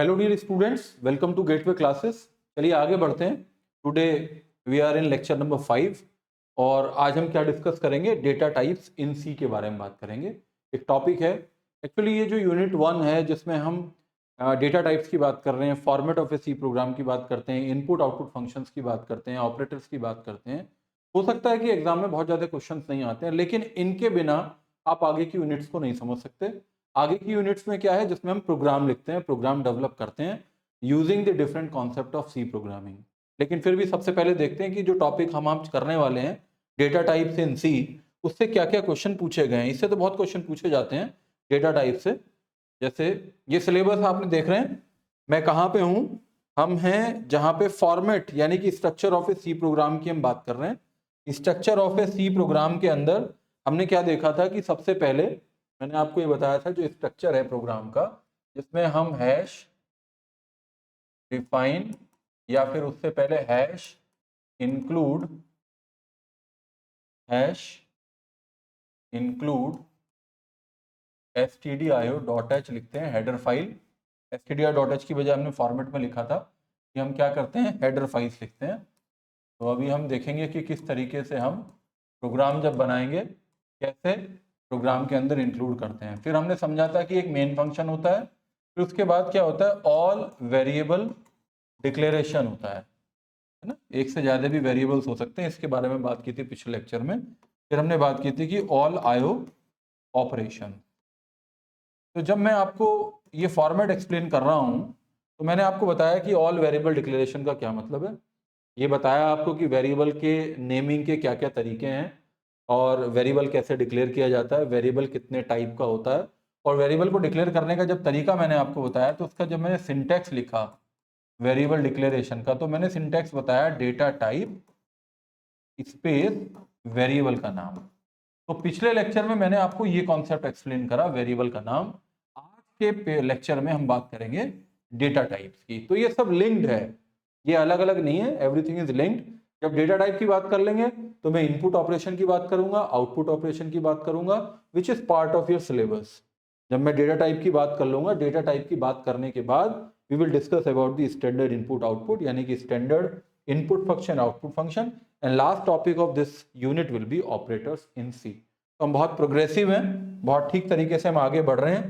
Hello dear students, welcome to Gateway Classes. चलिए आगे बढ़ते हैं। Today we are in lecture number 5 और आज हम क्या डिस्कस करेंगे? डेटा टाइप्स इन सी के बारे में बात करेंगे। एक टॉपिक है एक्चुअली, ये जो यूनिट 1 है जिसमें हम डेटा टाइप्स की बात कर रहे हैं, format of a C program की बात करते हैं, इनपुट आउटपुट फंक्शंस की बात करते हैं, ऑपरेटर्स की बात करते हैं। हो सकता है कि एग्जाम में बहुत ज़्यादा क्वेश्चंस नहीं आते हैं, लेकिन इनके बिना आप आगे की यूनिट्स को नहीं समझ सकते। आगे की यूनिट्स में क्या है, जिसमें हम प्रोग्राम लिखते हैं, प्रोग्राम डेवलप करते हैं using the different concept of C programming. लेकिन फिर भी सबसे पहले देखते हैं कि जो टॉपिक हम आज करने वाले हैं, डेटा टाइप्स इन सी, उससे क्या क्या क्वेश्चन पूछे गए हैं। इससे तो बहुत क्वेश्चन पूछे जाते हैं डेटा टाइप से। जैसे ये सिलेबस आपने देख रहे हैं, मैं कहाँ पे हूँ? हम हैं जहाँ पे फॉर्मेट यानी कि structure of a C program की हम बात कर रहे हैं। Structure of a C program के अंदर हमने क्या देखा था कि सबसे पहले मैंने आपको ये बताया था, जो स्ट्रक्चर है प्रोग्राम का, जिसमें हम हैश डिफाइन या फिर उससे पहले हैश इंक्लूड stdio.h लिखते हैं, हेडर फाइल। stdio.h की बजाय हमने फॉर्मेट में लिखा था कि हम क्या करते हैं, हेडर फाइल्स लिखते हैं। तो अभी हम देखेंगे कि किस तरीके से हम प्रोग्राम जब बनाएंगे कैसे प्रोग्राम के अंदर इंक्लूड करते हैं। फिर हमने समझा था कि एक मेन फंक्शन होता है, फिर उसके बाद क्या होता है, ऑल वेरिएबल डिक्लेरेशन होता है ना। एक से ज़्यादा भी वेरिएबल्स हो सकते हैं, इसके बारे में बात की थी पिछले लेक्चर में। फिर हमने बात की थी कि ऑल आईओ ऑपरेशन। तो जब मैं आपको ये फॉर्मेट एक्सप्लेन कर रहा हूँ तो मैंने आपको बताया कि ऑल वेरिएबल डिक्लेरेशन का क्या मतलब है। ये बताया आपको कि वेरिएबल के नेमिंग के क्या क्या तरीके हैं और वेरिएबल कैसे डिक्लेयर किया जाता है, वेरिएबल कितने टाइप का होता है, और वेरिएबल को डिक्लेयर करने का जब तरीका मैंने आपको बताया तो उसका जब मैंने सिंटैक्स लिखा वेरिएबल डिक्लेरेशन का, तो मैंने सिंटैक्स बताया डेटा टाइप स्पेस वेरिएबल का नाम। तो पिछले लेक्चर में मैंने आपको ये कॉन्सेप्ट एक्सप्लेन करा, वेरिएबल का नाम। आज के लेक्चर में हम बात करेंगे डेटा टाइप्स की। तो ये सब लिंक्ड है, ये अलग अलग नहीं है, एवरीथिंग इज लिंक्ड। जब डेटा टाइप की बात कर लेंगे तो मैं इनपुट ऑपरेशन की बात करूंगा, आउटपुट ऑपरेशन की बात करूंगा, which is part of your syllabus. जब मैं डेटा टाइप की बात कर लूंगा, डेटा टाइप की बात करने के बाद we will discuss about the standard input output, यानी कि standard input function, output function, and last topic of this unit will be operators in C. तो हम बहुत प्रोग्रेसिव हैं, बहुत ठीक तरीके से हम आगे बढ़ रहे हैं।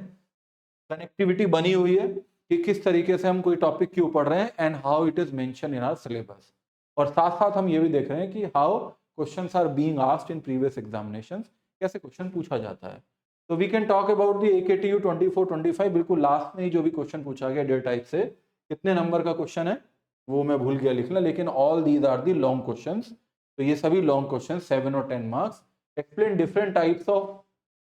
कनेक्टिविटी बनी हुई है कि किस तरीके से हम कोई टॉपिक क्यों पढ़ रहे हैं and how it is mention in our syllabus. और साथ साथ हम ये भी देख रहे हैं कि how questions are being asked in previous examinations, कैसे क्वेश्चन पूछा जाता है। तो we can talk about the AKTU 24-25, बिल्कुल लास्ट में ही जो भी क्वेश्चन पूछा गया डेटा टाइप से, कितने नंबर का क्वेश्चन है वो मैं भूल गया लिखना, लेकिन all these are the long questions. तो ये सभी लॉन्ग क्वेश्चन 7 और 10 marks. Explain different types of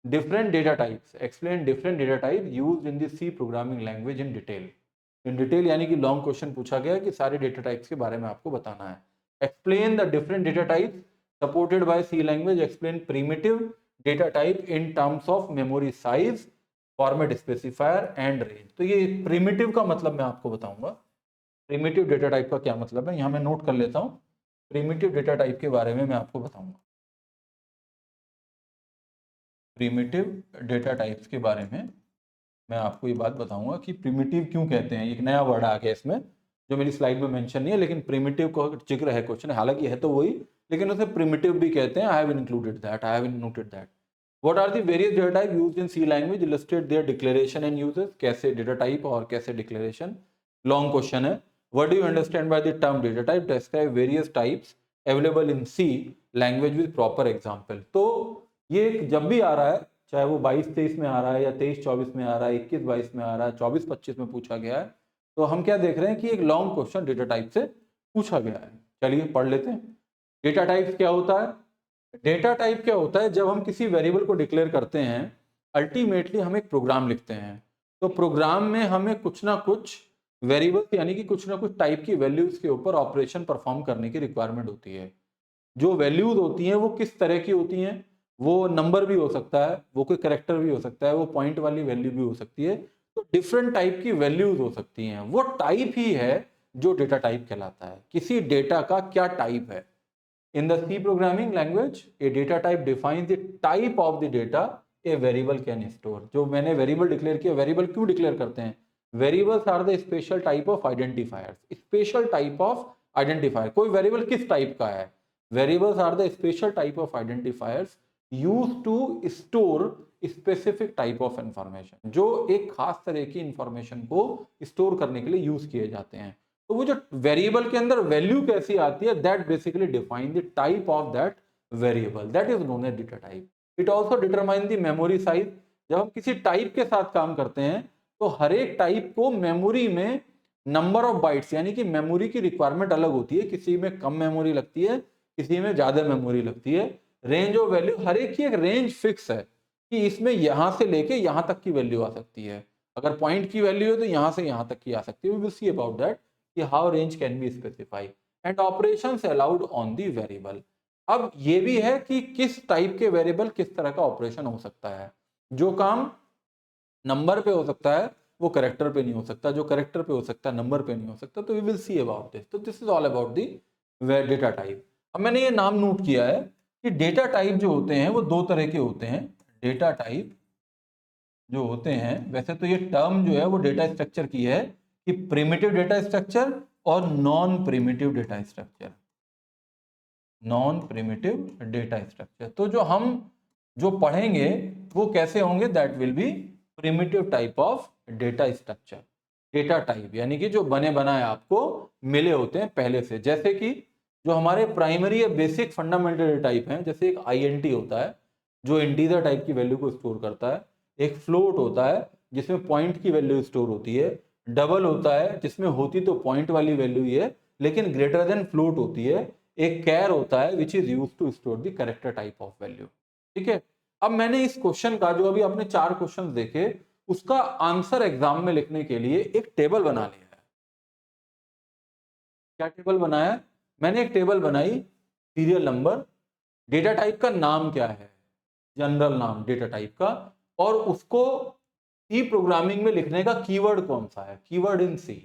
different data types, explain different data type used in the C programming language in detail। in detail यानी कि लॉन्ग क्वेश्चन पूछा गया कि सारे डेटा टाइप्स के बारे में आपको बताना है। explain the different data types supported by C language, explain primitive data type in terms of memory size, format specifier and range। तो ये primitive का मतलब मैं आपको बताऊंगा, primitive data type का क्या मतलब है, यहाँ मैं नोट कर लेता हूँ। primitive data type के बारे में मैं आपको बताऊंगा, प्रीमिटिव डेटा टाइप्स के बारे में मैं आपको ये बात बताऊंगा कि प्रिमिटिव क्यों कहते हैं। एक नया वर्ड आ गया इसमें जो मेरी स्लाइड में मेंशन नहीं है, लेकिन प्रिमिटिव को जिक्र है क्वेश्चन, हालांकि है तो वही, लेकिन उसे प्रिमिटिव भी कहते हैं। I have included that, I have noted that. What are the various data type used in C language, illustrate their declaration and uses. कैसे डेटा टाइप और कैसे डिक्लेरेशन, लॉन्ग क्वेश्चन है। What do you understand by the term data type, describe various types available in C language with proper example. तो ये जब भी आ रहा है, चाहे वो 22-23 में आ रहा है या 23-24 में आ रहा है, 21-22 में आ रहा है, 24-25 में पूछा गया है, तो हम क्या देख रहे हैं कि एक लॉन्ग क्वेश्चन डेटा टाइप से पूछा गया है। चलिए पढ़ लेते हैं। डेटा टाइप क्या होता है? डेटा टाइप क्या होता है, जब हम किसी वेरिएबल को डिक्लेयर करते हैं, अल्टीमेटली हम एक प्रोग्राम लिखते हैं। तो प्रोग्राम में हमें कुछ ना कुछ वेरिएबल्स यानी कि कुछ ना कुछ टाइप की वैल्यूज के ऊपर ऑपरेशन परफॉर्म करने की रिक्वायरमेंट होती है। जो वैल्यूज होती हैं वो किस तरह की होती हैं? वो नंबर भी हो सकता है, वो कोई करेक्टर भी हो सकता है, वो पॉइंट वाली वैल्यू भी हो सकती है। तो डिफरेंट टाइप की वैल्यूज हो सकती हैं। वो टाइप ही है जो डेटा टाइप कहलाता है। किसी डेटा का क्या टाइप है? In the C programming language a data type defines the type of the data a variable can store. जो मैंने वेरिएबल डिक्लेयर किया, वेरिएबल क्यों डिक्लेयर करते हैं? Variables are the special type of identifiers. Special type of identifier, कोई variable किस type का है? Variables are the special type of identifiers used to store specific type of information, जो एक खास तरह की इंफॉर्मेशन को स्टोर करने के लिए यूज किए जाते हैं। तो वो जो वेरिएबल के अंदर वैल्यू कैसी आती है, that basically define the type of that variable, that is known as data type. It also determine the memory size. जब हम किसी टाइप के साथ काम करते हैं तो हर एक टाइप को मेमोरी में नंबर ऑफ बाइट्स, यानी कि मेमोरी की रिक्वायरमेंट अलग होती है, किसी में कम मेमोरी लगती है, किसी में ज्यादा मेमोरी लगती है। रेंज ऑफ वैल्यू, हर एक की एक रेंज फिक्स है कि इसमें यहां से लेके यहां तक की वैल्यू आ सकती है। अगर पॉइंट की वैल्यू है तो यहां से यहां तक की आ सकती है। We will see about that कि how range can be specified and operations allowed on the variable. अब ये भी है कि किस टाइप के वेरिएबल किस तरह का ऑपरेशन हो सकता है। जो काम नंबर पे हो सकता है वो करेक्टर पे नहीं हो सकता, जो करेक्टर पे हो सकता है नंबर पे नहीं हो सकता। तो we will see about this. तो this is all about the data type. अब मैंने ये नाम नोट किया है कि डेटा टाइप जो होते हैं वो दो तरह के होते हैं। डेटा टाइप जो होते हैं, वैसे तो ये टर्म जो है वो डेटा स्ट्रक्चर की है कि प्रिमिटिव डेटा स्ट्रक्चर और non primitive data structure. Non primitive data structure, तो जो हम जो पढ़ेंगे वो कैसे होंगे, that will B primitive type of data structure. Data type यानी कि जो बने बनाए आपको मिले होते हैं पहले से, जैसे कि जो हमारे प्राइमरी या बेसिक फंडामेंटल डेटा टाइप हैं, जैसे एक आईएनटी होता है जो इंटीजर टाइप की वैल्यू को स्टोर करता है, एक फ्लोट होता है जिसमें पॉइंट की वैल्यू स्टोर होती है, डबल होता है जिसमें होती तो पॉइंट वाली वैल्यू ही है लेकिन ग्रेटर देन फ्लोट होती है, एक कैर होता है which is use to store the character type of value. ठीक है। अब मैंने इस क्वेश्चन का, जो अभी आपने 4 क्वेश्चन देखे, उसका आंसर एग्जाम में लिखने के लिए एक टेबल बना लिया है। क्या टेबल बनाया? मैंने एक टेबल बनाई, सीरियल नंबर, डेटा टाइप का नाम क्या है, जनरल नाम डेटा टाइप का, और उसको सी प्रोग्रामिंग में लिखने का कीवर्ड कौन सा है, कीवर्ड इन सी,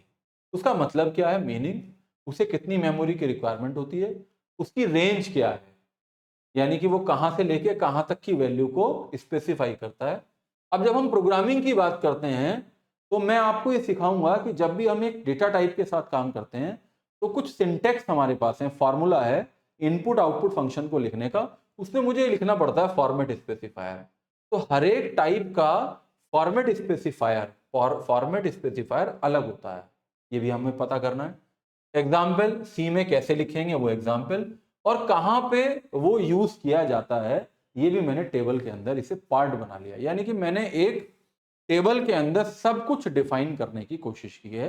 उसका मतलब क्या है, मीनिंग, उसे कितनी मेमोरी की रिक्वायरमेंट होती है, उसकी रेंज क्या है, यानी कि वो कहां से लेके कहां तक की वैल्यू को स्पेसिफाई करता है। अब जब हम प्रोग्रामिंग की बात करते हैं तो मैं आपको ये सिखाऊंगा कि जब भी हम एक डेटा टाइप के साथ काम करते हैं तो कुछ सिंटेक्स हमारे पास है, फॉर्मूला है इनपुट आउटपुट फंक्शन को लिखने का, उसमें मुझे लिखना पड़ता है फॉर्मेट स्पेसिफायर। तो हर एक टाइप का फॉर्मेट स्पेसिफायर अलग होता है, ये भी हमें पता करना है। एग्जाम्पल सी में कैसे लिखेंगे वो एग्जाम्पल, और कहां पे वो यूज किया जाता है ये भी मैंने टेबल के अंदर इसे पार्ट बना लिया। यानी कि मैंने एक टेबल के अंदर सब कुछ डिफाइन करने की कोशिश की है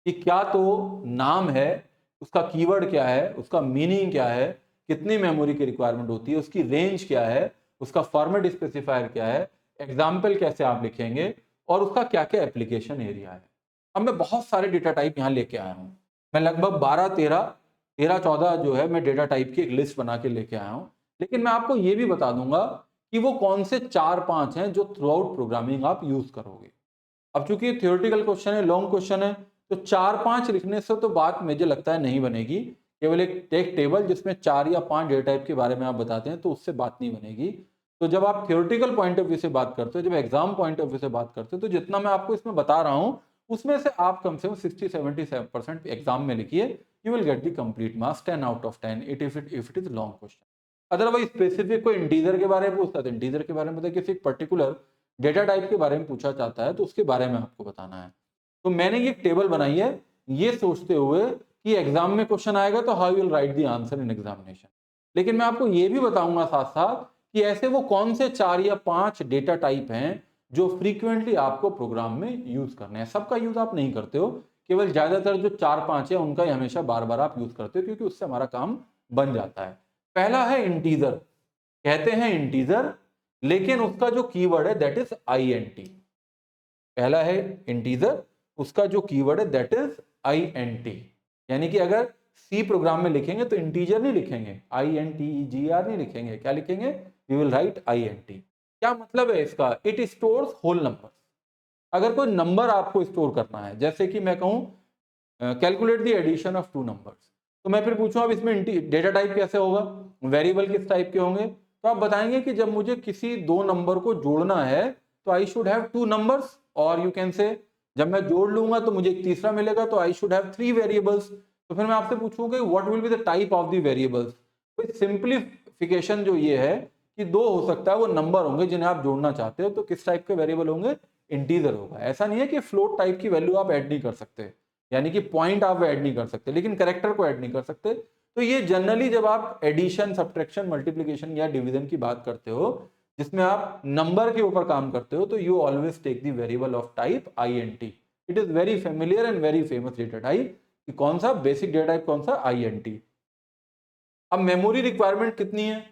कि क्या तो नाम है, उसका कीवर्ड क्या है, उसका मीनिंग क्या है, कितनी मेमोरी की रिक्वायरमेंट होती है, उसकी रेंज क्या है, उसका फॉर्मेट स्पेसिफायर क्या है, एग्जाम्पल कैसे आप लिखेंगे, और उसका क्या क्या एप्लीकेशन एरिया है। अब मैं बहुत सारे डेटा टाइप यहाँ लेके आया हूँ। मैं लगभग 13-14 जो है मैं डेटा टाइप की एक लिस्ट बना के लेके आया हूँ। लेकिन मैं आपको ये भी बता दूंगा कि वो कौन से 4-5 हैं जो थ्रू आउट प्रोग्रामिंग आप यूज करोगे। अब चूंकि थियोरेटिकल क्वेश्चन है, लॉन्ग क्वेश्चन है, तो 4-5 लिखने से तो बात मुझे लगता है नहीं बनेगी। केवल एक टेबल जिसमें 4 या 5 डेटा टाइप के बारे में आप बताते हैं तो उससे बात नहीं बनेगी। तो जब आप थियोरेटिकल पॉइंट ऑफ व्यू से बात करते हो, जब एग्जाम पॉइंट ऑफ व्यू से बात करते हो, तो जितना मैं आपको इसमें बता रहा हूं उसमें से आप कम से कम 60-70% एग्जाम में लिखिए, you will get the complete marks 10 out of 10 if it is long question. Otherwise specific कोई इंटीजर के बारे में पूछता है तो इंटीजर के बारे में, मतलब किसी पर्टिकुलर डेटा टाइप के बारे में पूछा जाता है तो उसके बारे में आपको बताना है। तो मैंने ये टेबल बनाई है ये सोचते हुए कि एग्जाम में क्वेश्चन आएगा तो how will write the answer in examination. लेकिन मैं आपको ये भी बताऊंगा साथ साथ कि ऐसे वो कौन से 4 या 5 डेटा टाइप हैं जो फ्रीक्वेंटली आपको प्रोग्राम में यूज करने हैं। सबका यूज आप नहीं करते हो, केवल ज्यादातर जो 4-5 है उनका ही हमेशा बार बार आप यूज करते हो क्योंकि उससे हमारा काम बन जाता है। पहला है इंटीजर, कहते हैं इंटीजर, लेकिन उसका जो कीवर्ड है दैट इज INT। पहला है इंटीजर, उसका जो कीवर्ड है दैट इज INT। यानी कि अगर सी प्रोग्राम में लिखेंगे तो इंटीजर नहीं लिखेंगे, INTEGR नहीं लिखेंगे, क्या लिखेंगे, वी विल राइट INT। क्या मतलब है इसका, इट स्टोर्स होल नंबर। अगर कोई नंबर आपको स्टोर करना है, जैसे कि मैं कहूं calculate the addition of 2 numbers, तो मैं फिर पूछूं अब इसमें डेटा टाइप कैसे होगा, वेरिएबल किस टाइप के होंगे, तो आप बताएंगे कि जब मुझे किसी 2 नंबर को जोड़ना है तो आई शुड हैव 2 नंबर्स, और यू कैन से जब मैं जोड़ लूंगा तो मुझे एक तीसरा मिलेगा, तो आई शुड हैव 3 वेरिएबल्स। तो फिर मैं आपसे पूछूंगा what will be the type of the variables. तो सिंपलीफिकेशन जो ये है कि 2 हो सकता है वो नंबर होंगे जिन्हें आप जोड़ना चाहते हो, तो किस टाइप के वेरिएबल होंगे, इंटीजर होगा। ऐसा नहीं है कि फ्लोट टाइप की वैल्यू आप ऐड नहीं कर सकते, यानी कि पॉइंट आप ऐड नहीं कर सकते, लेकिन कैरेक्टर को ऐड नहीं कर सकते। तो ये जनरली जब आप एडिशन, सब्ट्रैक्शन, मल्टीप्लिकेशन या डिवीजन की बात करते हो जिसमें आप नंबर के ऊपर काम करते हो, तो you always take the variable of type INT। It is very familiar and very famous data type. कौन सा बेसिक डेटा टाइप, कौन सा, INT। अब मेमोरी रिक्वायरमेंट कितनी है,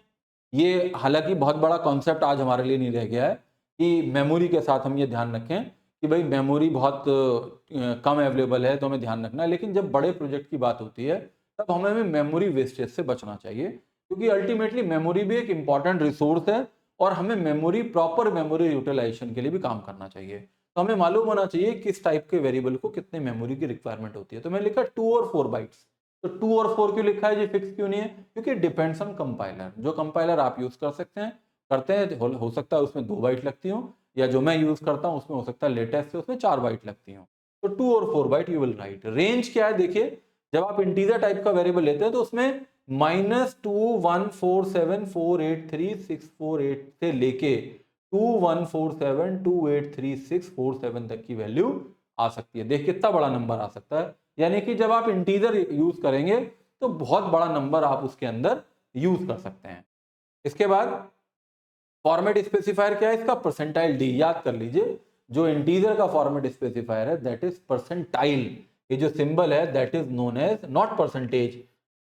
ये हालांकि बहुत बड़ा कॉन्सेप्ट आज हमारे लिए नहीं रह गया है कि मेमोरी के साथ हम ये ध्यान रखें कि भाई मेमोरी बहुत कम अवेलेबल है तो हमें ध्यान रखना है। लेकिन जब बड़े प्रोजेक्ट की बात होती है तब हमें मेमोरी वेस्टेज से बचना चाहिए, क्योंकि अल्टीमेटली मेमोरी भी एक इंपॉर्टेंट रिसोर्स है और हमें मेमोरी, प्रॉपर मेमोरी यूटिलाइजेशन के लिए भी काम करना चाहिए। तो हमें मालूम होना चाहिए किस टाइप के वेरिएबल को कितने मेमोरी की रिक्वायरमेंट होती है। तो मैं लिखा 2 और 4 बाइट्स। तो 2 और 4 क्यों लिखा है, ये फिक्स क्यों नहीं है, क्योंकि डिपेंड्स ऑन कंपाइलर। जो कंपाइलर आप यूज कर सकते हैं, करते हैं, हो सकता है उसमें 2 बाइट लगती हो, या जो मैं यूज करता हूं उसमें हो सकता है लेटेस्ट से उसमें 4 बाइट लगती हो। तो 2 और 4 byte you will write. Range क्या है, देखिए जब आप इंटीजर टाइप का वेरिएबल लेते हैं तो उसमें -214748364 से लेके 2147283647 तक की वैल्यू आ सकती है। देख कितना बड़ा नंबर आ सकता है, यानी कि जब आप इंटीजर यूज करेंगे तो बहुत बड़ा नंबर आप उसके अंदर यूज कर सकते हैं। इसके बाद फॉर्मेट स्पेसिफायर क्या है इसका, परसेंटाइल डी। याद कर लीजिए, जो इंटीजर का फॉर्मेट स्पेसिफायर है दैट इज परसेंटाइल। ये जो सिंबल है that is known as not percentage.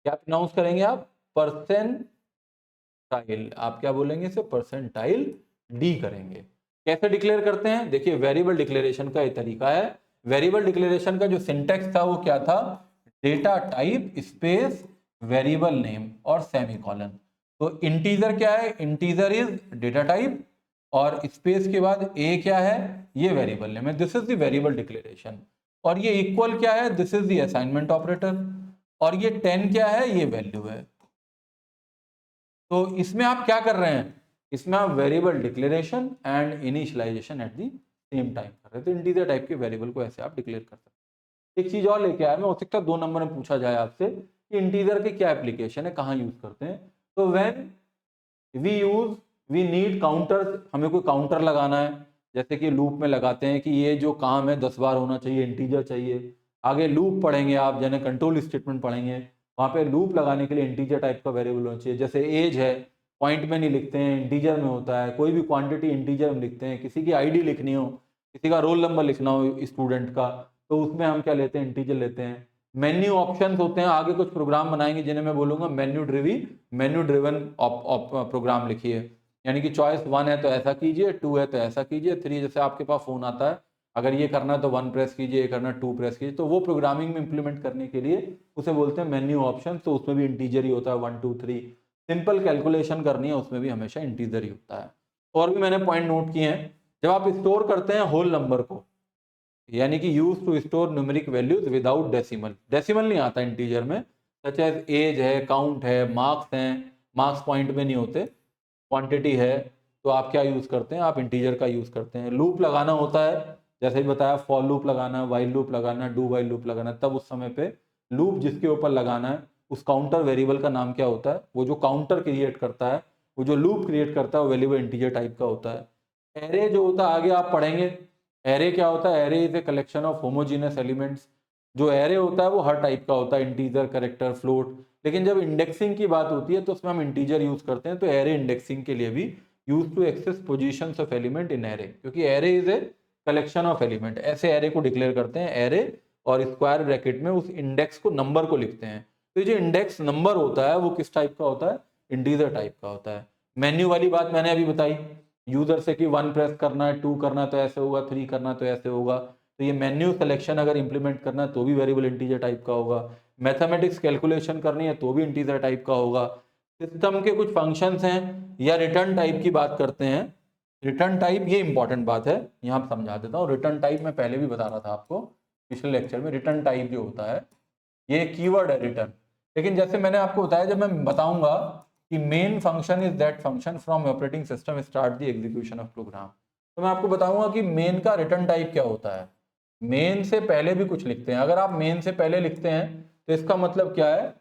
क्या प्रोनाउंस करेंगे आप, परसेंटाइल। आप क्या बोलेंगे इसे, परसेंटाइल डी करेंगे। कैसे डिक्लेयर करते हैं, देखिए वेरिएबल डिक्लेरेशन का एक तरीका है। वेरिएबल डिक्लेरेशन का जो सिंटेक्स था वो क्या था, data type space variable name और सेमीकोलन। तो इंटीजर क्या है, इंटीजर इज डेटा टाइप और स्पेस के बाद ए क्या है, ये वेरिएबल नेम है, this is the variable declaration. और ये इक्वल क्या है, this is the assignment operator. और ये 10 क्या है, ये वैल्यू है। तो इसमें आप क्या कर रहे हैं, इसमें आप variable declaration and initialization at the same time कर रहे हैं। तो इंटीजर टाइप के वेरिएबल को ऐसे आप डिक्लेयर कर सकते हैं। एक चीज और लेके आया मैं, हो सकता है 2 नंबर में पूछा जाए आपसे कि इंटीजर के क्या एप्लीकेशन है, कहाँ यूज करते हैं। तो व्हेन वी नीड काउंटर, हमें कोई काउंटर लगाना है, जैसे कि लूप में लगाते हैं कि ये जो काम है 10 बार होना चाहिए, इंटीजर चाहिए। आगे लूप पढ़ेंगे आप, जैसे कंट्रोल स्टेटमेंट पढ़ेंगे, वहाँ पे लूप लगाने के लिए इंटीजर टाइप का वेरिएबल होना चाहिए। जैसे एज है, पॉइंट में नहीं लिखते हैं, इंटीजर में होता है। कोई भी क्वांटिटी इंटीजर में लिखते हैं। किसी की आईडी लिखनी हो, किसी का रोल नंबर लिखना हो स्टूडेंट का, तो उसमें हम क्या लेते हैं, इंटीजर लेते हैं। मेन्यू ऑप्शंस होते हैं, आगे कुछ प्रोग्राम बनाएंगे जिन्हें मैं बोलूंगा मेन्यू ड्रिवन प्रोग्राम लिखिए। यानी कि चॉइस 1 है तो ऐसा कीजिए, 2 है तो ऐसा कीजिए, 3 जैसे आपके पास फोन आता है, अगर ये करना है तो 1 प्रेस कीजिए, ये करना 2 प्रेस कीजिए। तो वो प्रोग्रामिंग में इंप्लीमेंट करने के लिए उसे बोलते हैं मेन्यू ऑप्शन। तो उसमें भी इंटीजर ही होता है, 1 2 3। सिंपल कैलकुलेशन करनी है उसमें भी हमेशा इंटीजर ही होता है। और भी मैंने पॉइंट नोट किए हैं, जब आप स्टोर करते हैं होल नंबर को, यानी कि use to store numeric values without decimal, decimal नहीं आता इंटीजर में, सच एज एज है, काउंट है, मार्क्स हैं, मार्क्स पॉइंट में नहीं होते, क्वांटिटी है, तो आप क्या यूज करते हैं, आप इंटीजर का यूज करते हैं। लूप लगाना होता है, जैसे ही बताया, फॉर लूप लगाना, वाइल लूप लगाना, डू वाइल लूप लगाना, तब उस समय पे लूप जिसके ऊपर लगाना है उस काउंटर वेरिएबल का नाम क्या होता है, वो जो काउंटर क्रिएट करता है, वो जो लूप क्रिएट करता है वो वेरिएबल इंटीजर टाइप का होता है। एरे जो होता है आगे आप पढ़ेंगे, एरे क्या होता है, array is a collection of homogeneous elements. जो एरे होता है वो हर टाइप का होता है, इंटीजर, कैरेक्टर, फ्लोट। लेकिन जब इंडेक्सिंग की बात होती है तो उसमें हम इंटीजर यूज करते हैं। तो एरे इंडेक्सिंग के लिए भी use to access positions of element in array, क्योंकि array is a collection of element. ऐसे एरे को डिक्लेयर करते हैं एरे, और स्क्वायर ब्रैकेट में उस इंडेक्स को, नंबर को लिखते हैं। तो जो इंडेक्स नंबर होता है वो किस टाइप का होता है, इंटीजर टाइप का होता है। मेन्यू वाली बात मैंने अभी बताई, यूजर से कि 1 प्रेस करना है, 2 करना तो ऐसे होगा, 3 करना तो ऐसे होगा। तो ये मेन्यू सिलेक्शन अगर इंप्लीमेंट करना है तो भी वेरिएबल इंटीजर टाइप का होगा। मैथमेटिक्स कैलकुलेशन करनी है तो भी इंटीजर टाइप का होगा। सिस्टम के कुछ फंक्शंस हैं, या रिटर्न टाइप की बात करते हैं। रिटर्न टाइप, ये इंपॉर्टेंट बात है, यहाँ पर समझा देता हूँ। रिटर्न टाइप मैं पहले भी बता रहा था आपको पिछले लेक्चर में। रिटर्न टाइप जो होता है ये कीवर्ड है रिटर्न। लेकिन जैसे मैंने आपको बताया, जब मैं बताऊंगा कि main function is that function from operating system start the execution of program, तो मैं आपको बताऊंगा कि मेन का रिटर्न टाइप क्या होता है। मेन से पहले भी कुछ लिखते हैं। अगर आप मेन से पहले लिखते हैं तो इसका मतलब क्या है,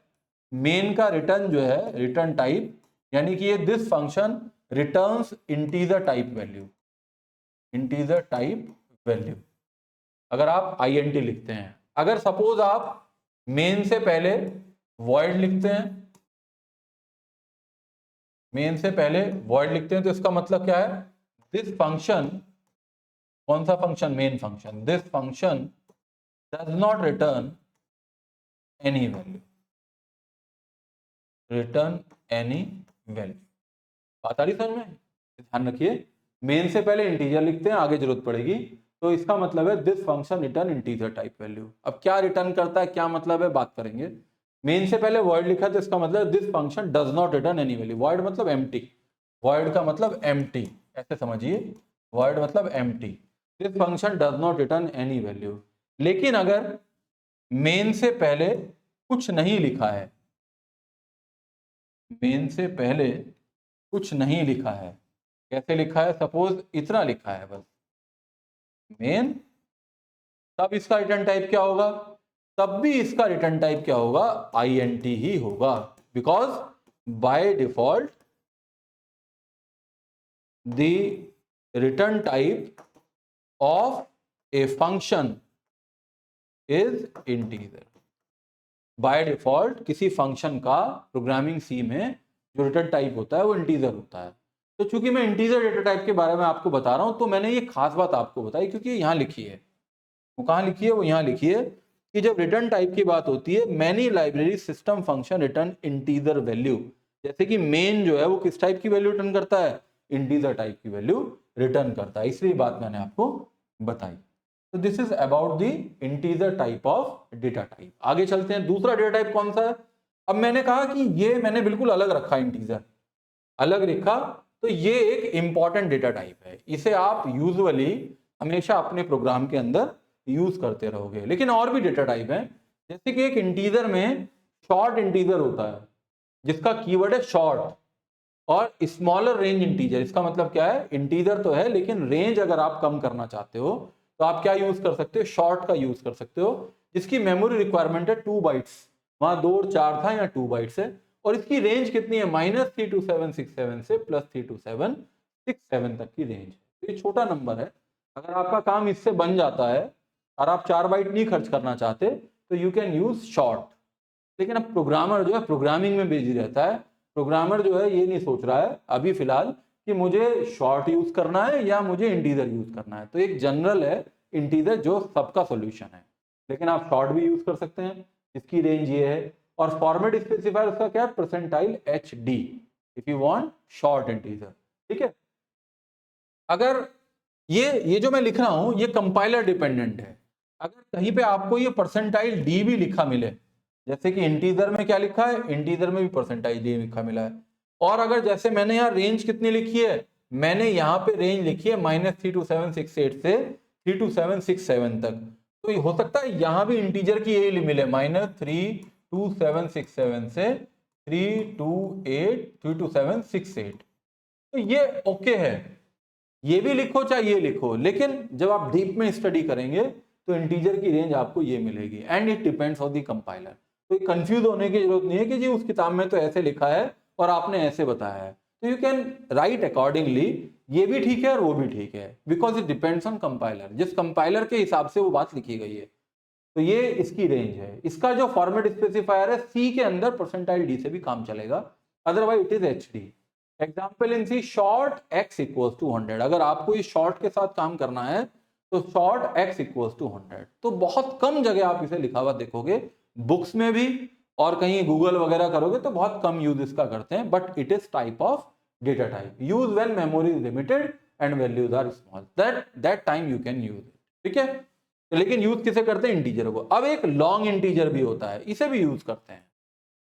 मेन का रिटर्न जो है, रिटर्न टाइप, यानी कि ये this function returns integer type value, integer type value, अगर आप INT लिखते हैं। अगर सपोज आप मेन से पहले void लिखते हैं, मेन से पहले void लिखते हैं तो इसका मतलब क्या है, दिस फंक्शन, कौन सा function, main function, this function does not return any value, return any value. बात आ रही समझ में, ध्यान रखिए, मेन से पहले इंटीजर लिखते हैं, आगे जरूरत पड़ेगी, तो इसका मतलब है this function return integer type value. अब क्या रिटर्न करता है, क्या मतलब है, बात करेंगे। मेन से पहले void लिखा तो इसका मतलब this function does not return any value, void मतलब एम्प्टी, void का मतलब एम्प्टी, ऐसे समझिए, void मतलब empty, this function does not return any value. लेकिन अगर मेन से पहले कुछ नहीं लिखा है, मेन से पहले कुछ नहीं लिखा है, कैसे लिखा है, सपोज इतना लिखा है बस मेन, तब इसका रिटर्न टाइप क्या होगा, तब भी इसका रिटर्न टाइप क्या होगा, INT ही होगा, because by default the return type of a function is integer. By default किसी फंक्शन का प्रोग्रामिंग सी में जो रिटर्न टाइप होता है वो इंटीजर होता है। तो चूंकि मैं इंटीजर डेटा टाइप के बारे में आपको बता रहा हूं, तो मैंने ये खास बात आपको बताई क्योंकि यहां लिखी है, वो कहां लिखी है, वो यहां लिखी है कि जब रिटर्न टाइप की बात होती है, many library system function return integer value, जैसे कि मेन जो है वो किस टाइप की वैल्यू रिटर्न करता है, इंटीजर टाइप की वैल्यू रिटर्न करता है, इसलिए बात मैंने आपको बताई। तो this is about the integer type of data type. आगे चलते हैं, दूसरा डेटा टाइप कौन सा है। अब मैंने कहा कि ये मैंने बिल्कुल अलग रखा, इंटीजर अलग लिखा, तो ये एक इंपॉर्टेंट डेटा टाइप है, इसे आप यूजुअली हमेशा अपने प्रोग्राम के अंदर यूज करते रहोगे। लेकिन और भी डेटा टाइप है, जैसे कि एक इंटीजर में शॉर्ट इंटीजर होता है जिसका कीवर्ड है शॉर्ट, और स्मॉलर रेंज इंटीजर, इसका मतलब क्या है, इंटीजर तो है लेकिन रेंज अगर आप कम करना चाहते हो तो आप क्या यूज कर सकते हो, शॉर्ट का यूज कर सकते हो, जिसकी मेमोरी रिक्वायरमेंट है 2 बाइट्स, वहां 2 और 4 था, या 2 बाइट्स है, और इसकी रेंज कितनी है, -32767 से +32767 तक की रेंज। तो ये छोटा नंबर है, अगर आपका काम इससे बन जाता है और आप 4 बाइट नहीं खर्च करना चाहते तो यू कैन यूज शॉर्ट। लेकिन अब प्रोग्रामर जो है प्रोग्रामिंग में बिजी रहता है, प्रोग्रामर जो है ये नहीं सोच रहा है अभी फिलहाल कि मुझे शॉर्ट यूज करना है या मुझे इंटीजर यूज करना है, तो एक जनरल है इंटीजर जो सबका सॉल्यूशन है, लेकिन आप शॉर्ट भी यूज कर सकते हैं, इसकी रेंज ये है, और फॉर्मेट स्पेसिफायर उसका क्या है, percentile HD, if you want short integer. ठीक है, अगर ये जो मैं लिख रहा हूं ये कंपाइलर डिपेंडेंट है, अगर कहीं पे आपको ये परसेंटाइल D भी लिखा मिले, जैसे कि इंटीजर में क्या लिखा है, इंटीजर में भी परसेंटाइल D लिखा मिला है, और अगर जैसे मैंने यहाँ रेंज कितनी लिखी है, मैंने यहाँ पे रेंज लिखी है -32768 से 32767 तक, तो ये हो सकता है यहाँ भी इंटीजर की यही मिले, -32767 से 32768, तो ये ओके है, ये भी लिखो चाहे ये लिखो, लेकिन जब आप डीप में स्टडी करेंगे तो इंटीजर की रेंज आपको ये मिलेगी, and it depends on the compiler. तो कंफ्यूज होने की जरूरत नहीं है कि जी उस किताब में तो ऐसे लिखा है और आपने ऐसे बताया है, तो यू कैन राइट अकॉर्डिंगली, ये भी ठीक है और वो भी ठीक है, because it depends on compiler, जिस कंपाइलर के हिसाब से वो बात लिखी गई है। तो ये इसकी रेंज है, इसका जो फॉर्मेट स्पेसिफायर है सी के अंदर परसेंटाइल D से भी काम चलेगा, otherwise it is HD। Example in C, short x equals to 100, अगर आपको इस शॉर्ट के साथ काम करना है तो शॉर्ट x इक्वल्स टू 100, तो बहुत कम जगह आप इसे लिखा हुआ देखोगे, बुक्स में भी, और कहीं गूगल वगैरह करोगे तो बहुत कम यूज इसका करते हैं, but it is type of data type, use when memory is limited and values are small, that time you can use it. ठीक है, तो लेकिन यूज किसे करते हैं, इंटीजर को। अब एक लॉन्ग इंटीजर भी होता है, इसे भी यूज करते हैं,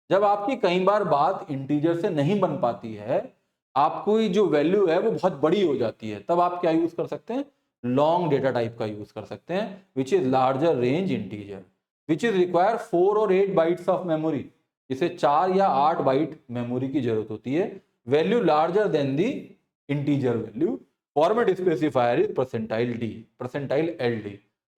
जब आपकी कई बार बात इंटीजर से नहीं बन पाती है, आपको जो वैल्यू है वो बहुत बड़ी हो जाती है, तब आप क्या यूज कर सकते हैं, लॉन्ग डेटा टाइप का यूज कर सकते हैं, which is larger range integer, which is require 4 और 8 बाइट्स ऑफ मेमोरी, इसे 4 या 8 बाइट मेमोरी की जरूरत होती है, value larger than the integer value, format specifier is percentile D, percentile LD।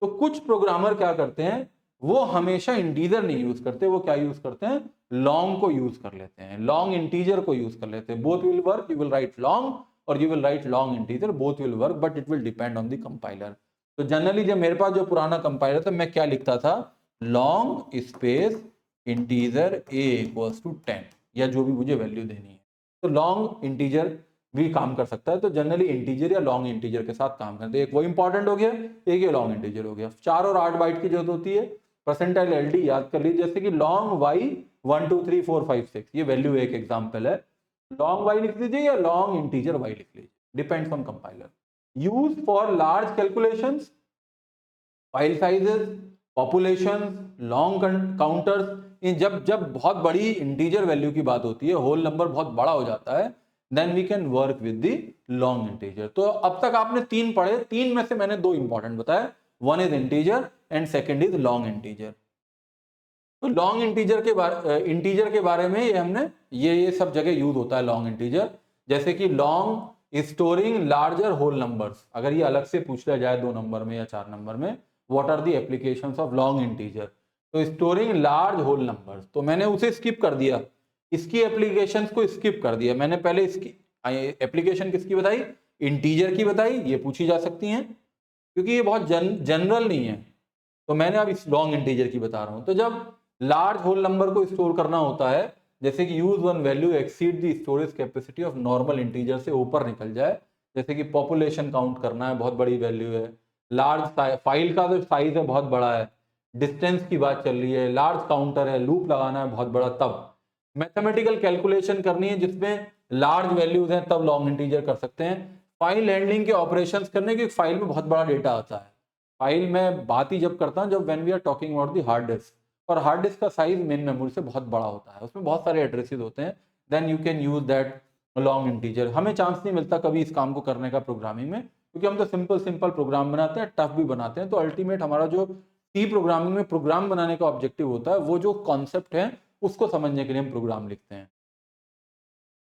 तो कुछ प्रोग्रामर क्या करते हैं, वो हमेशा इंटीजर नहीं यूज करते, वो क्या यूज करते हैं, लॉन्ग को यूज कर लेते हैं, लॉन्ग इंटीजर को यूज कर लेते हैं। Both will work, you will write long और you will write long integer, both will work, but it will depend on the compiler. तो जनरली जब मेरे पास जो पुराना कंपाइलर था, मैं क्या लिखता था, long space integer a equals to 10, या जो भी मुझे वैल्यू देनी है। तो लॉन्ग इंटीजर भी काम कर सकता है, तो जनरली इंटीजर या लॉन्ग इंटीजर के साथ काम करते हैं। एक वो इंपॉर्टेंट हो गया, एक ये लॉन्ग इंटीजर हो गया। 4 और 8 बाइट की जरूरत होती है। परसेंटाइल एलडी याद कर लीजिए, जैसे कि लॉन्ग वाई 1 2 3 4 5 6, ये वैल्यू एक एग्जांपल है। लॉन्ग वाई लिख लीजिए या लॉन्ग इंटीजर वाई लिख लीजिए, depends on compiler. Use for large calculations, file sizes, population, long counters. जब जब बहुत बड़ी इंटीजर वैल्यू की बात होती है, होल नंबर बहुत बड़ा हो जाता है, then we can work with the long integer. तो अब तक आपने 3 पढ़े, 3 में से मैंने 2 इंपॉर्टेंट बताए, one is integer and second is long integer. तो लॉन्ग इंटीजर के बारे में ये हमने ये सब जगह यूज होता है लॉन्ग इंटीजर। जैसे कि long storing larger whole numbers, अगर ये अलग से पूछ लिया जाए 2 नंबर में या 4 नंबर में, what are the applications of long integer, तो स्टोरिंग लार्ज होल नंबर्स, तो मैंने उसे स्किप कर दिया, इसकी एप्लीकेशंस को स्किप कर दिया मैंने। पहले इसकी एप्लीकेशन किसकी बताई, इंटीजर की बताई, ये पूछी जा सकती हैं क्योंकि ये बहुत जनरल नहीं है, तो मैंने अब इस लॉन्ग इंटीजर की बता रहा हूं। तो जब लार्ज होल नंबर को स्टोर करना होता है, जैसे कि use one value exceed the storage capacity of normal integer, से ऊपर निकल जाए, जैसे कि पॉपुलेशन काउंट करना है, बहुत बड़ी वैल्यू है, लार्ज फाइल का जो साइज है बहुत बड़ा है, डिस्टेंस की बात चल रही है, लार्ज काउंटर है, लूप लगाना है बहुत बड़ा, तब मैथमेटिकल कैलकुलेशन करनी है जिसमें लार्ज वैल्यूज हैं, तब लॉन्ग इंटीजर कर सकते हैं। फाइल हैंडलिंग के ऑपरेशंस करने की, फाइल में बहुत बड़ा डेटा आता है। फाइल में बात ही जब करता हूं जब when we are talking about the hard disk, और हार्ड डिस्क का साइज मेन मेमोरी से बहुत बड़ा होता है, उसमें बहुत सारे एड्रेसेस होते हैं, then you can use that long integer. हमें चांस नहीं मिलता कभी इस काम को करने का प्रोग्रामिंग में, क्योंकि हम तो सिंपल प्रोग्राम बनाते हैं, टफ भी बनाते हैं। तो अल्टीमेट हमारा जो सी प्रोग्रामिंग में प्रोग्राम बनाने का ऑब्जेक्टिव होता है, वो जो कॉन्सेप्ट है उसको समझने के लिए हम प्रोग्राम लिखते हैं।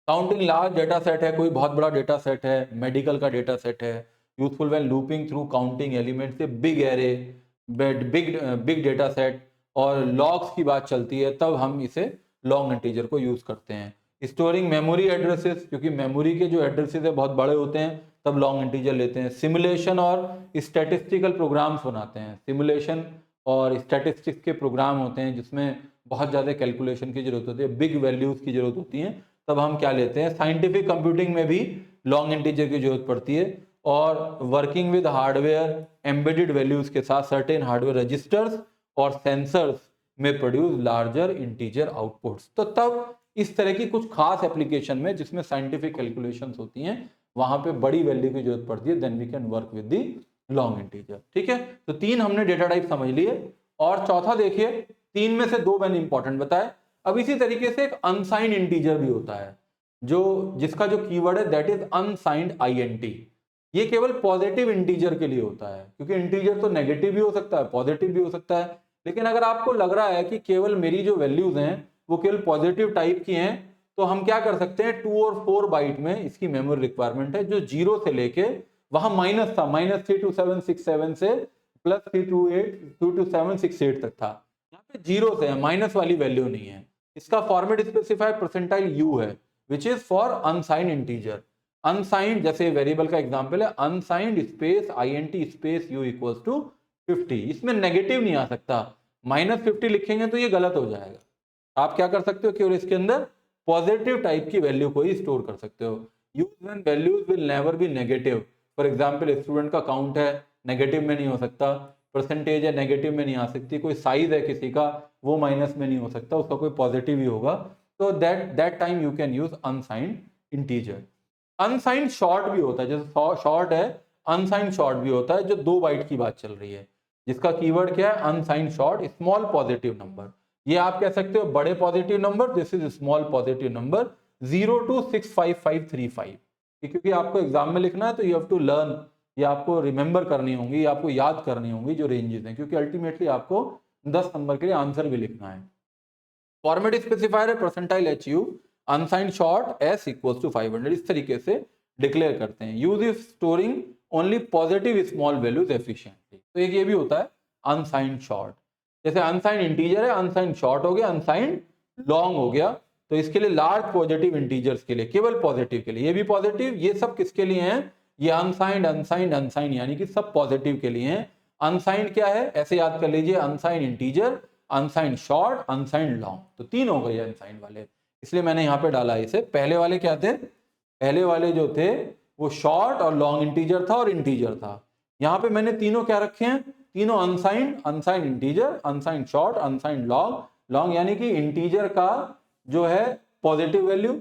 काउंटिंग लार्ज डेटा सेट है, कोई बहुत बड़ा डेटा सेट है, मेडिकल का डेटा सेट है, useful when looping through counting element से big array, big data set और लॉग्स की बात चलती है, तब हम इसे लॉन्ग इंटीजर को यूज करते हैं। स्टोरिंग मेमोरी एड्रेसेस, क्योंकि मेमोरी के जो एड्रेसेस है बहुत बड़े होते हैं, तब लॉन्ग इंटीजर लेते हैं। सिमुलेशन और स्टैटिस्टिकल प्रोग्राम्स बनाते हैं, सिमुलेशन और स्टैटिस्टिक्स के प्रोग्राम होते हैं जिसमें बहुत ज़्यादा कैलकुलेशन की जरूरत होती है, बिग वैल्यूज की जरूरत होती है, तब हम क्या लेते हैं। साइंटिफिक कंप्यूटिंग में भी लॉन्ग इंटीजर की जरूरत पड़ती है, और working with hardware embedded values के साथ सर्टेन हार्डवेयर रजिस्टर्स और सेंसर्स में प्रोड्यूस लार्जर इंटीजर आउटपुट्स। तो तब इस तरह की कुछ खास एप्लीकेशन में जिसमें साइंटिफिक कैलकुलेशंस होती हैं, वहां पे बड़ी वैल्यू की जरूरत पड़ती है, then we can work with the long integer. ठीक है, तो 3 हमने डेटा टाइप समझ लिए, और चौथा देखिए, 3 में से 2 मैंने इंपॉर्टेंट बताए। अब इसी तरीके से एक अनसाइंड इंटीजर भी होता है, जो जिसका जो कीवर्ड है दैट इज अनसाइंड INT। ये केवल पॉजिटिव इंटीजर के लिए होता है, क्योंकि इंटीजर तो नेगेटिव भी हो सकता है, पॉजिटिव भी हो सकता है। लेकिन अगर आपको लग रहा है कि केवल मेरी जो वैल्यूज हैं वो केवल पॉजिटिव टाइप की हैं, तो हम क्या कर सकते हैं, 2 और 4 बाइट में इसकी मेमोरी रिक्वायरमेंट है, जो 0 से लेके, वहां माइनस था, -32767 से +328 तक था, यहाँ पे 0 से है, माइनस वाली वैल्यू नहीं है। इसका फॉर्मेट स्पेसिफाई परसेंटाइल U है, which is for unsigned integer. Unsigned, जैसे वेरिएबल का एग्जांपल है, unsigned space INT space U equals to 50। इसमें नेगेटिव नहीं आ सकता, -50 लिखेंगे तो ये गलत हो जाएगा। आप क्या कर सकते हो, केवल इसके अंदर पॉजिटिव टाइप की वैल्यू को ही स्टोर कर सकते हो। Use when values will never be negative. For example, student का काउंट है, नेगेटिव में नहीं हो सकता, परसेंटेज है, नेगेटिव में नहीं आ सकती, कोई साइज है किसी का, वो माइनस में नहीं हो सकता, उसका कोई पॉजिटिव ही होगा। तो that time you can use unsigned integer. Unsigned short भी होता है, जैसे शॉर्ट है, अनसाइंड शॉर्ट भी होता है, जो 2 बाइट की बात चल रही है, जिसका कीवर्ड क्या है, unsigned short small positive number. ये आप कह सकते हो बड़े positive number, this is small positive number 0 to 65535। क्योंकि आपको एग्जाम में लिखना है, तो यू हैव टू लर्न, ये आपको रिमेंबर करनी होंगी, आपको याद करनी होंगी जो रेंजेस हैं, क्योंकि अल्टीमेटली आपको 10 नंबर के लिए आंसर भी लिखना है। फॉर्मेट स्पेसिफायर है percentile HU, unsigned short S equals to 500, इस तरीके से डिक्लेयर करते हैं। Use if storing only positive small values efficiently. तो एक ये भी होता है अनसाइंड शॉर्ट। जैसे अनसाइंड इंटीजर है, अनसाइंड शॉर्ट हो गया, अनसाइंड लॉन्ग हो गया। तो इसके लिए लार्ज पॉजिटिव इंटीजर्स के लिए, केवल पॉजिटिव के लिए, ये भी पॉजिटिव, ये सब किसके लिए हैं, ये अनसाइंड अनसाइंड अनसाइंड, यानी कि सब पॉजिटिव के लिए हैं। अनसाइंड क्या है, ऐसे याद कर लीजिए, unsigned integer, unsigned short, unsigned long, तो तीन हो गए अनसाइंड वाले, इसलिए मैंने यहाँ पे डाला इसे। पहले वाले क्या थे, पहले वाले जो थे वो शॉर्ट और लॉन्ग इंटीजर था और इंटीजर था। यहाँ पे मैंने तीनों क्या रखे हैं, तीनों unsigned, unsigned integer, unsigned short, unsigned long. Long यानी कि इंटीजर का जो है पॉजिटिव वैल्यू,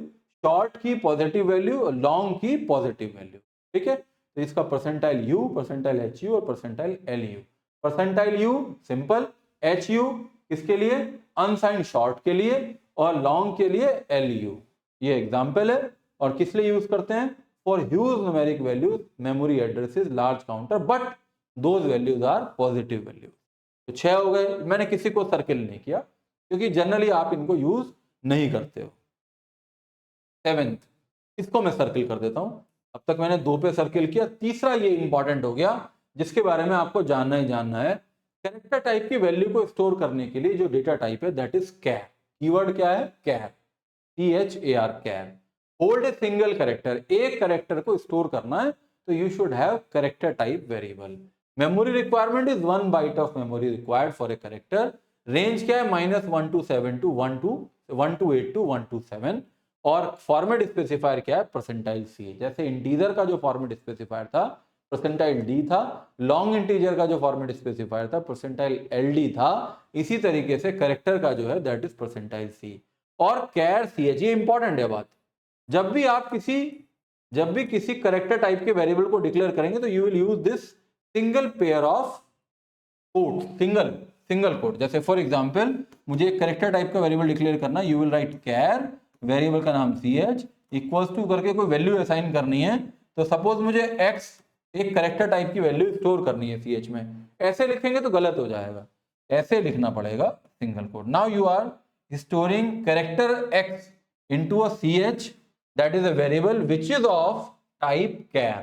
शॉर्ट की पॉजिटिव वैल्यू, लॉन्ग की पॉजिटिव वैल्यू, ठीक है। तो इसका percentile U, percentile H U और percentile L U. Percentile U simple, H U किसके लिए, अनसाइंड शॉर्ट के लिए, और लॉन्ग के लिए एल यू। ये एग्जाम्पल है। और किस लिए यूज करते हैं, for huge numeric values memory addresses large counter but those values are positive values. तो 6 हो गए। मैंने किसी को सर्किल नहीं किया क्योंकि जनरली आप इनको यूज नहीं करते हो। 7th, इसको मैं सर्किल कर देता हूं। अब तक मैंने 2 पे सर्किल किया। तीसरा ये इंपॉर्टेंट हो गया जिसके बारे में आपको जानना ही जानना है। कैरेक्टर टाइप की वैल्यू को स्टोर करने के लिए जो डेटा टाइप है दैट इज कैर। कीवर्ड क्या है, कैर, CHAR, char. Hold a single character, एक कैरेक्टर को स्टोर करना है तो you should have character type variable. Memory requirement is 1 bite of memory required for a character. Range क्या है, -1 to 7 to 1 to 128 to 127। और फॉर्मेट स्पेसिफायर क्या है, परसेंटाइल सी। जैसे इंटीजर का जो फॉर्मेट स्पेसिफायर था परसेंटाइल डी था, लॉन्ग इंटीजर का जो फॉर्मेट स्पेसिफायर था परसेंटाइल LD था, इसी तरीके से कैरेक्टर का जो है दैट इज परसेंटाइल सी। और कैर CH, ये इंपॉर्टेंट है बात। जब भी किसी कैरेक्टर टाइप के वेरिएबल को डिक्लेयर करेंगे तो you will use this single pair of code, single code. जैसे फॉर एग्जांपल मुझे एक कैरेक्टर टाइप का वेरिएबल डिक्लेयर करना, you will write char, variable का नाम CH इक्वल्स टू करके कोई वैल्यू असाइन करनी है। तो सपोज मुझे x एक कैरेक्टर टाइप की वैल्यू स्टोर करनी है CH में, ऐसे लिखेंगे तो गलत हो जाएगा, ऐसे लिखना पड़ेगा single code. Now you are storing character x into a CH that is a variable which is of type char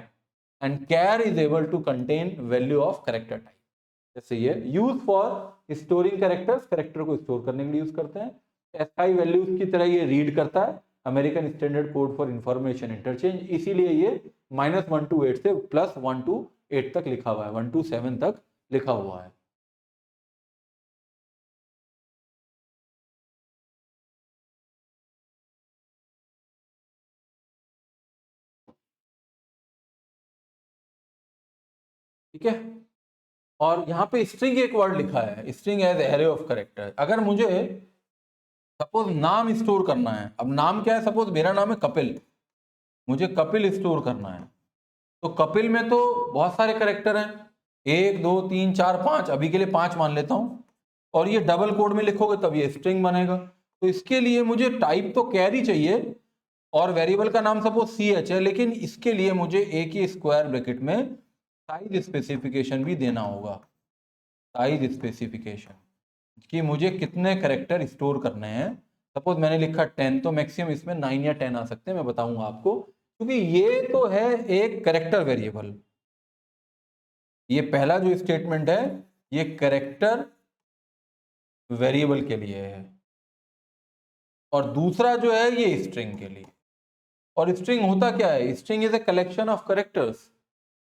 and char is able to contain value of character type। जैसे ये use for storing characters, character को store करने के लिए use करते हैं। SI values की तरह ये रीड करता है, American standard code for information interchange, इसीलिए ये -1 to 8 से +1 to 8 तक लिखा हुआ है, 1 to 7 तक लिखा हुआ है। ठीक है। और यहाँ पे स्ट्रिंग एक वर्ड लिखा है, string as array of character. अगर मुझे सपोज नाम स्टोर करना है, अब नाम क्या है, सपोज मेरा नाम है कपिल, मुझे कपिल स्टोर करना है, तो कपिल में तो बहुत सारे कैरेक्टर हैं, 1 2 3 4 5, अभी के लिए 5 मान लेता हूं। और ये डबल कोड में लिखोगे तब ये स्ट्रिंग बनेगा। तो इसके लिए मुझे टाइप तो कैरी चाहिए और वेरिएबल का नाम सपोज CH है, लेकिन इसके लिए मुझे एक ही स्क्वायर ब्रैकेट में साइज स्पेसिफिकेशन भी देना होगा। साइज स्पेसिफिकेशन कि मुझे कितने कैरेक्टर स्टोर करने हैं। सपोज मैंने लिखा 10, तो मैक्सिमम इसमें 9 या 10 आ सकते हैं, मैं बताऊंगा आपको, क्योंकि ये तो है एक कैरेक्टर वेरिएबल। ये पहला जो स्टेटमेंट है ये कैरेक्टर वेरिएबल के लिए है और दूसरा जो है ये स्ट्रिंग के लिए। और स्ट्रिंग होता क्या है, string is a collection of characters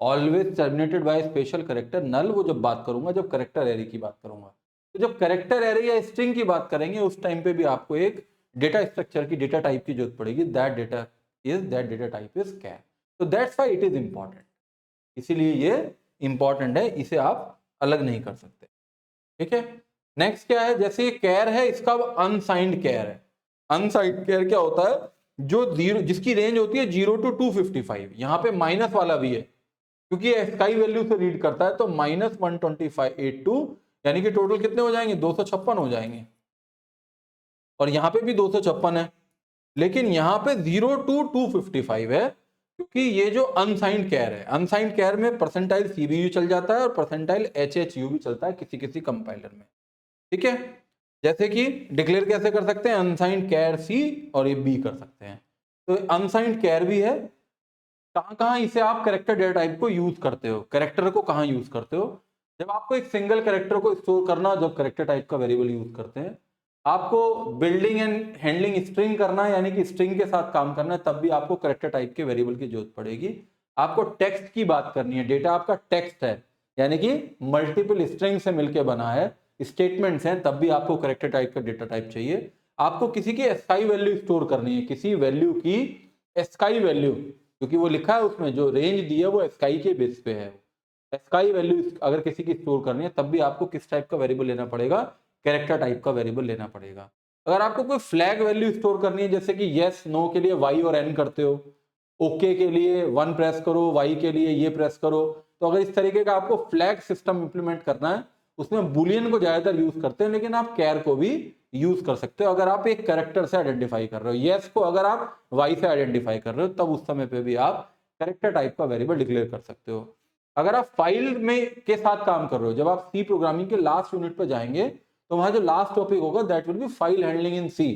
always terminated by special character null. वो जब बात करूंगा, जब कैरेक्टर एरे की बात करूंगा, तो जब कैरेक्टर एरे या स्ट्रिंग की बात करेंगे उस टाइम पे भी आपको एक डेटा स्ट्रक्चर की, डेटा टाइप की जरूरत पड़ेगी। दैट डेटा टाइप इज कैर। तो that's why it is important, इसीलिए ये इंपॉर्टेंट है, इसे आप अलग नहीं कर सकते। ठीक है। नेक्स्ट क्या है, जैसे ये कैर है, इसका अनसाइंड कैर है। अनसाइंड कैर क्या होता है, जो जीरो, जिसकी रेंज होती है 0 to 255। यहाँ पे माइनस वाला भी है क्योंकि स्काई वैल्यू से रीड करता है, तो -12582, यानी कि टोटल कितने हो जाएंगे, 256 हो जाएंगे। और यहाँ पे भी 256 है, लेकिन यहाँ पे 0 to 255 है क्योंकि ये जो अनसाइंड कैर है, अनसाइंड कैर में परसेंटाइल CBU चल जाता है और परसेंटाइल HHU भी चलता है किसी किसी कंपाइलर में। ठीक है। जैसे कि डिक्लेयर कैसे कर सकते हैं, अनसाइंड कैर C और ये B कर सकते हैं। तो अनसाइंड कैर भी है। कहां कहां इसे आप कैरेक्टर डेटा टाइप को यूज करते हो, कैरेक्टर को कहां यूज करते हो, जब आपको एक सिंगल कैरेक्टर को स्टोर करना, जब कैरेक्टर टाइप का वेरिएबल यूज करते हैं, आपको बिल्डिंग एंड हैंडलिंग स्ट्रिंग करना है, यानी कि स्ट्रिंग के साथ काम करना है, तब भी आपको कैरेक्टर टाइप के वेरिएबल की जरूरत पड़ेगी। आपको टेक्स्ट की बात करनी है, डेटा आपका टेक्स्ट है, यानी कि मल्टीपल स्ट्रिंग से मिलकर बना है, स्टेटमेंट्स हैं, तब भी आपको कैरेक्टर टाइप का डेटा टाइप चाहिए। आपको किसी की एस्काई वैल्यू स्टोर करनी है, किसी वैल्यू की एस्काई वैल्यू, क्योंकि वो लिखा है उसमें जो रेंज दी है वो एस्काई के बेस पे है। एस्काई वैल्यू अगर किसी की स्टोर करनी है, तब भी आपको किस टाइप का वेरिएबल लेना पड़ेगा, कैरेक्टर टाइप का वेरिएबल लेना पड़ेगा। अगर आपको कोई फ्लैग वैल्यू स्टोर करनी है, जैसे कि यस नो के लिए वाई और एन करते हो, ओके के लिए 1 प्रेस करो, वाई के लिए ये प्रेस करो, तो अगर इस तरीके का आपको फ्लैग सिस्टम इंप्लीमेंट करना है, उसमें बुलियन को ज्यादातर यूज करते हैं, लेकिन आप कैर को भी यूज कर सकते हो। अगर आप एक कैरेक्टर से आइडेंटिफाई कर रहे हो, यस को अगर आप वाई से आइडेंटिफाई कर रहे हो, तब उस समय पे भी आप कैरेक्टर टाइप का वेरिएबल डिक्लेयर कर सकते हो। अगर आप फाइल में के साथ काम कर रहे हो, जब आप सी प्रोग्रामिंग के लास्ट यूनिट पर जाएंगे, तो वहां जो लास्ट टॉपिक होगा that will be file handling in C.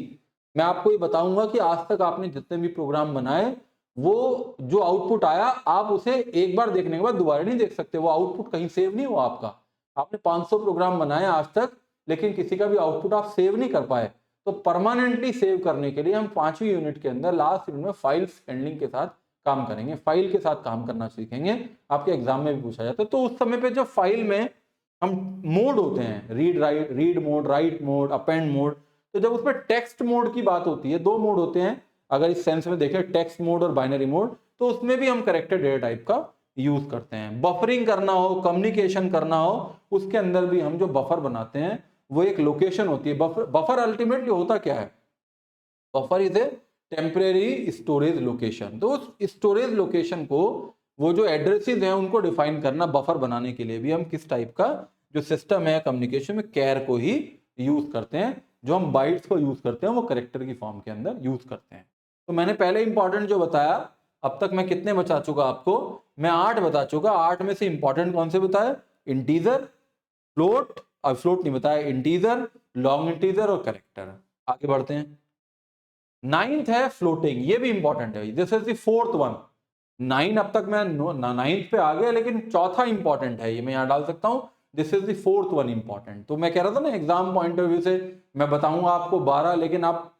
मैं आपको ये बताऊंगा कि आज तक आपने जितने भी प्रोग्राम बनाए, वो जो आउटपुट आया, आप उसे एक बार देखने के बाद दोबारा नहीं देख सकते, वो आउटपुट कहीं सेव नहीं हुआ आपका। आपने 500 प्रोग्राम बनाए आज तक, लेकिन किसी का भी आउटपुट आप सेव नहीं कर पाए। तो परमानेंटली सेव करने के लिए हम 5वीं यूनिट के अंदर लास्ट यूनिट में फाइल हैंडलिंग के साथ काम करेंगे, फाइल के साथ काम करना सीखेंगे। आपके एग्जाम में भी पूछा जाता है। तो उस समय पे जब फाइल में हम मोड होते हैं, read mode, right mode, append mode, तो जब उसमें टेक्स्ट मोड की बात होती है, 2 मोड होते हैं अगर इस सेंस में देखें, टेक्स्ट मोड और बाइनरी मोड, तो उसमें भी हम कैरेक्टर डेटा टाइप का यूज करते हैं। बफरिंग करना हो, कम्युनिकेशन करना हो, उसके अंदर भी हम जो बफर बनाते हैं, वो एक लोकेशन होती है। बफर अल्टीमेटली होता क्या है, buffer is a temporary storage location. तो उस स्टोरेज लोकेशन को, वो जो एड्रेसेस हैं उनको डिफाइन करना, बफर बनाने के लिए भी हम किस टाइप का जो सिस्टम है कम्युनिकेशन में, कैर को ही यूज करते हैं। जो हम बाइट्स को यूज करते हैं वो कैरेक्टर की फॉर्म के अंदर यूज करते हैं। तो मैंने पहले इंपॉर्टेंट जो बताया, अब तक मैं कितने बता चुका आपको, मैं 8 बता चुका। 8 में से इंपॉर्टेंट कौन से बताए, इंटीजर, फ्लोट, और फ्लोट नहीं बताया, इंटीजर, लॉन्ग इंटीजर और कैरेक्टर। आगे बढ़ते हैं। 9th है फ्लोटिंग, ये भी इंपॉर्टेंट है, this is the 4th one. 9 अब तक मैं 9th पे आ गया, लेकिन चौथा इंपॉर्टेंट है, ये मैं यहाँ डाल सकता हूँ, this is the 4th one important. तो मैं कह रहा था ना, एग्जाम पॉइंट ऑफ व्यू से मैं बताऊंगा आपको 12, लेकिन आप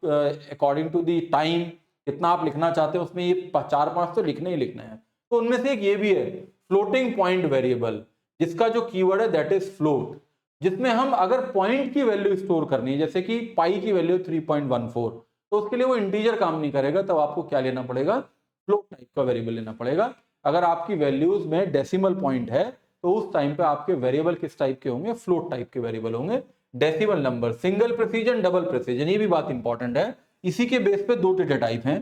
अकॉर्डिंग टू दी टाइम कितना आप लिखना चाहते हैं, उसमें ये 4-5 तो लिखने ही लिखने हैं। तो उनमें से एक ये भी है, फ्लोटिंग पॉइंट वेरिएबल, जिसका जो कीवर्ड है दैट इज फ्लोट, जिसमें हम अगर पॉइंट की वैल्यू स्टोर करनी है, जैसे कि पाई की वैल्यू 3.14, तो उसके लिए वो इंटीजर काम नहीं करेगा, तब आपको क्या लेना पड़ेगा, फ्लोट टाइप का वेरिएबल लेना पड़ेगा। अगर आपकी वैल्यूज में डेसिमल पॉइंट है, तो उस टाइम पे आपके वेरिएबल किस टाइप के होंगे, फ्लोट टाइप के वेरिएबल होंगे। Decimal number, single precision, double precision, ये भी बात इंपॉर्टेंट है। इसी के बेस पे 2 डेटा टाइप हैं।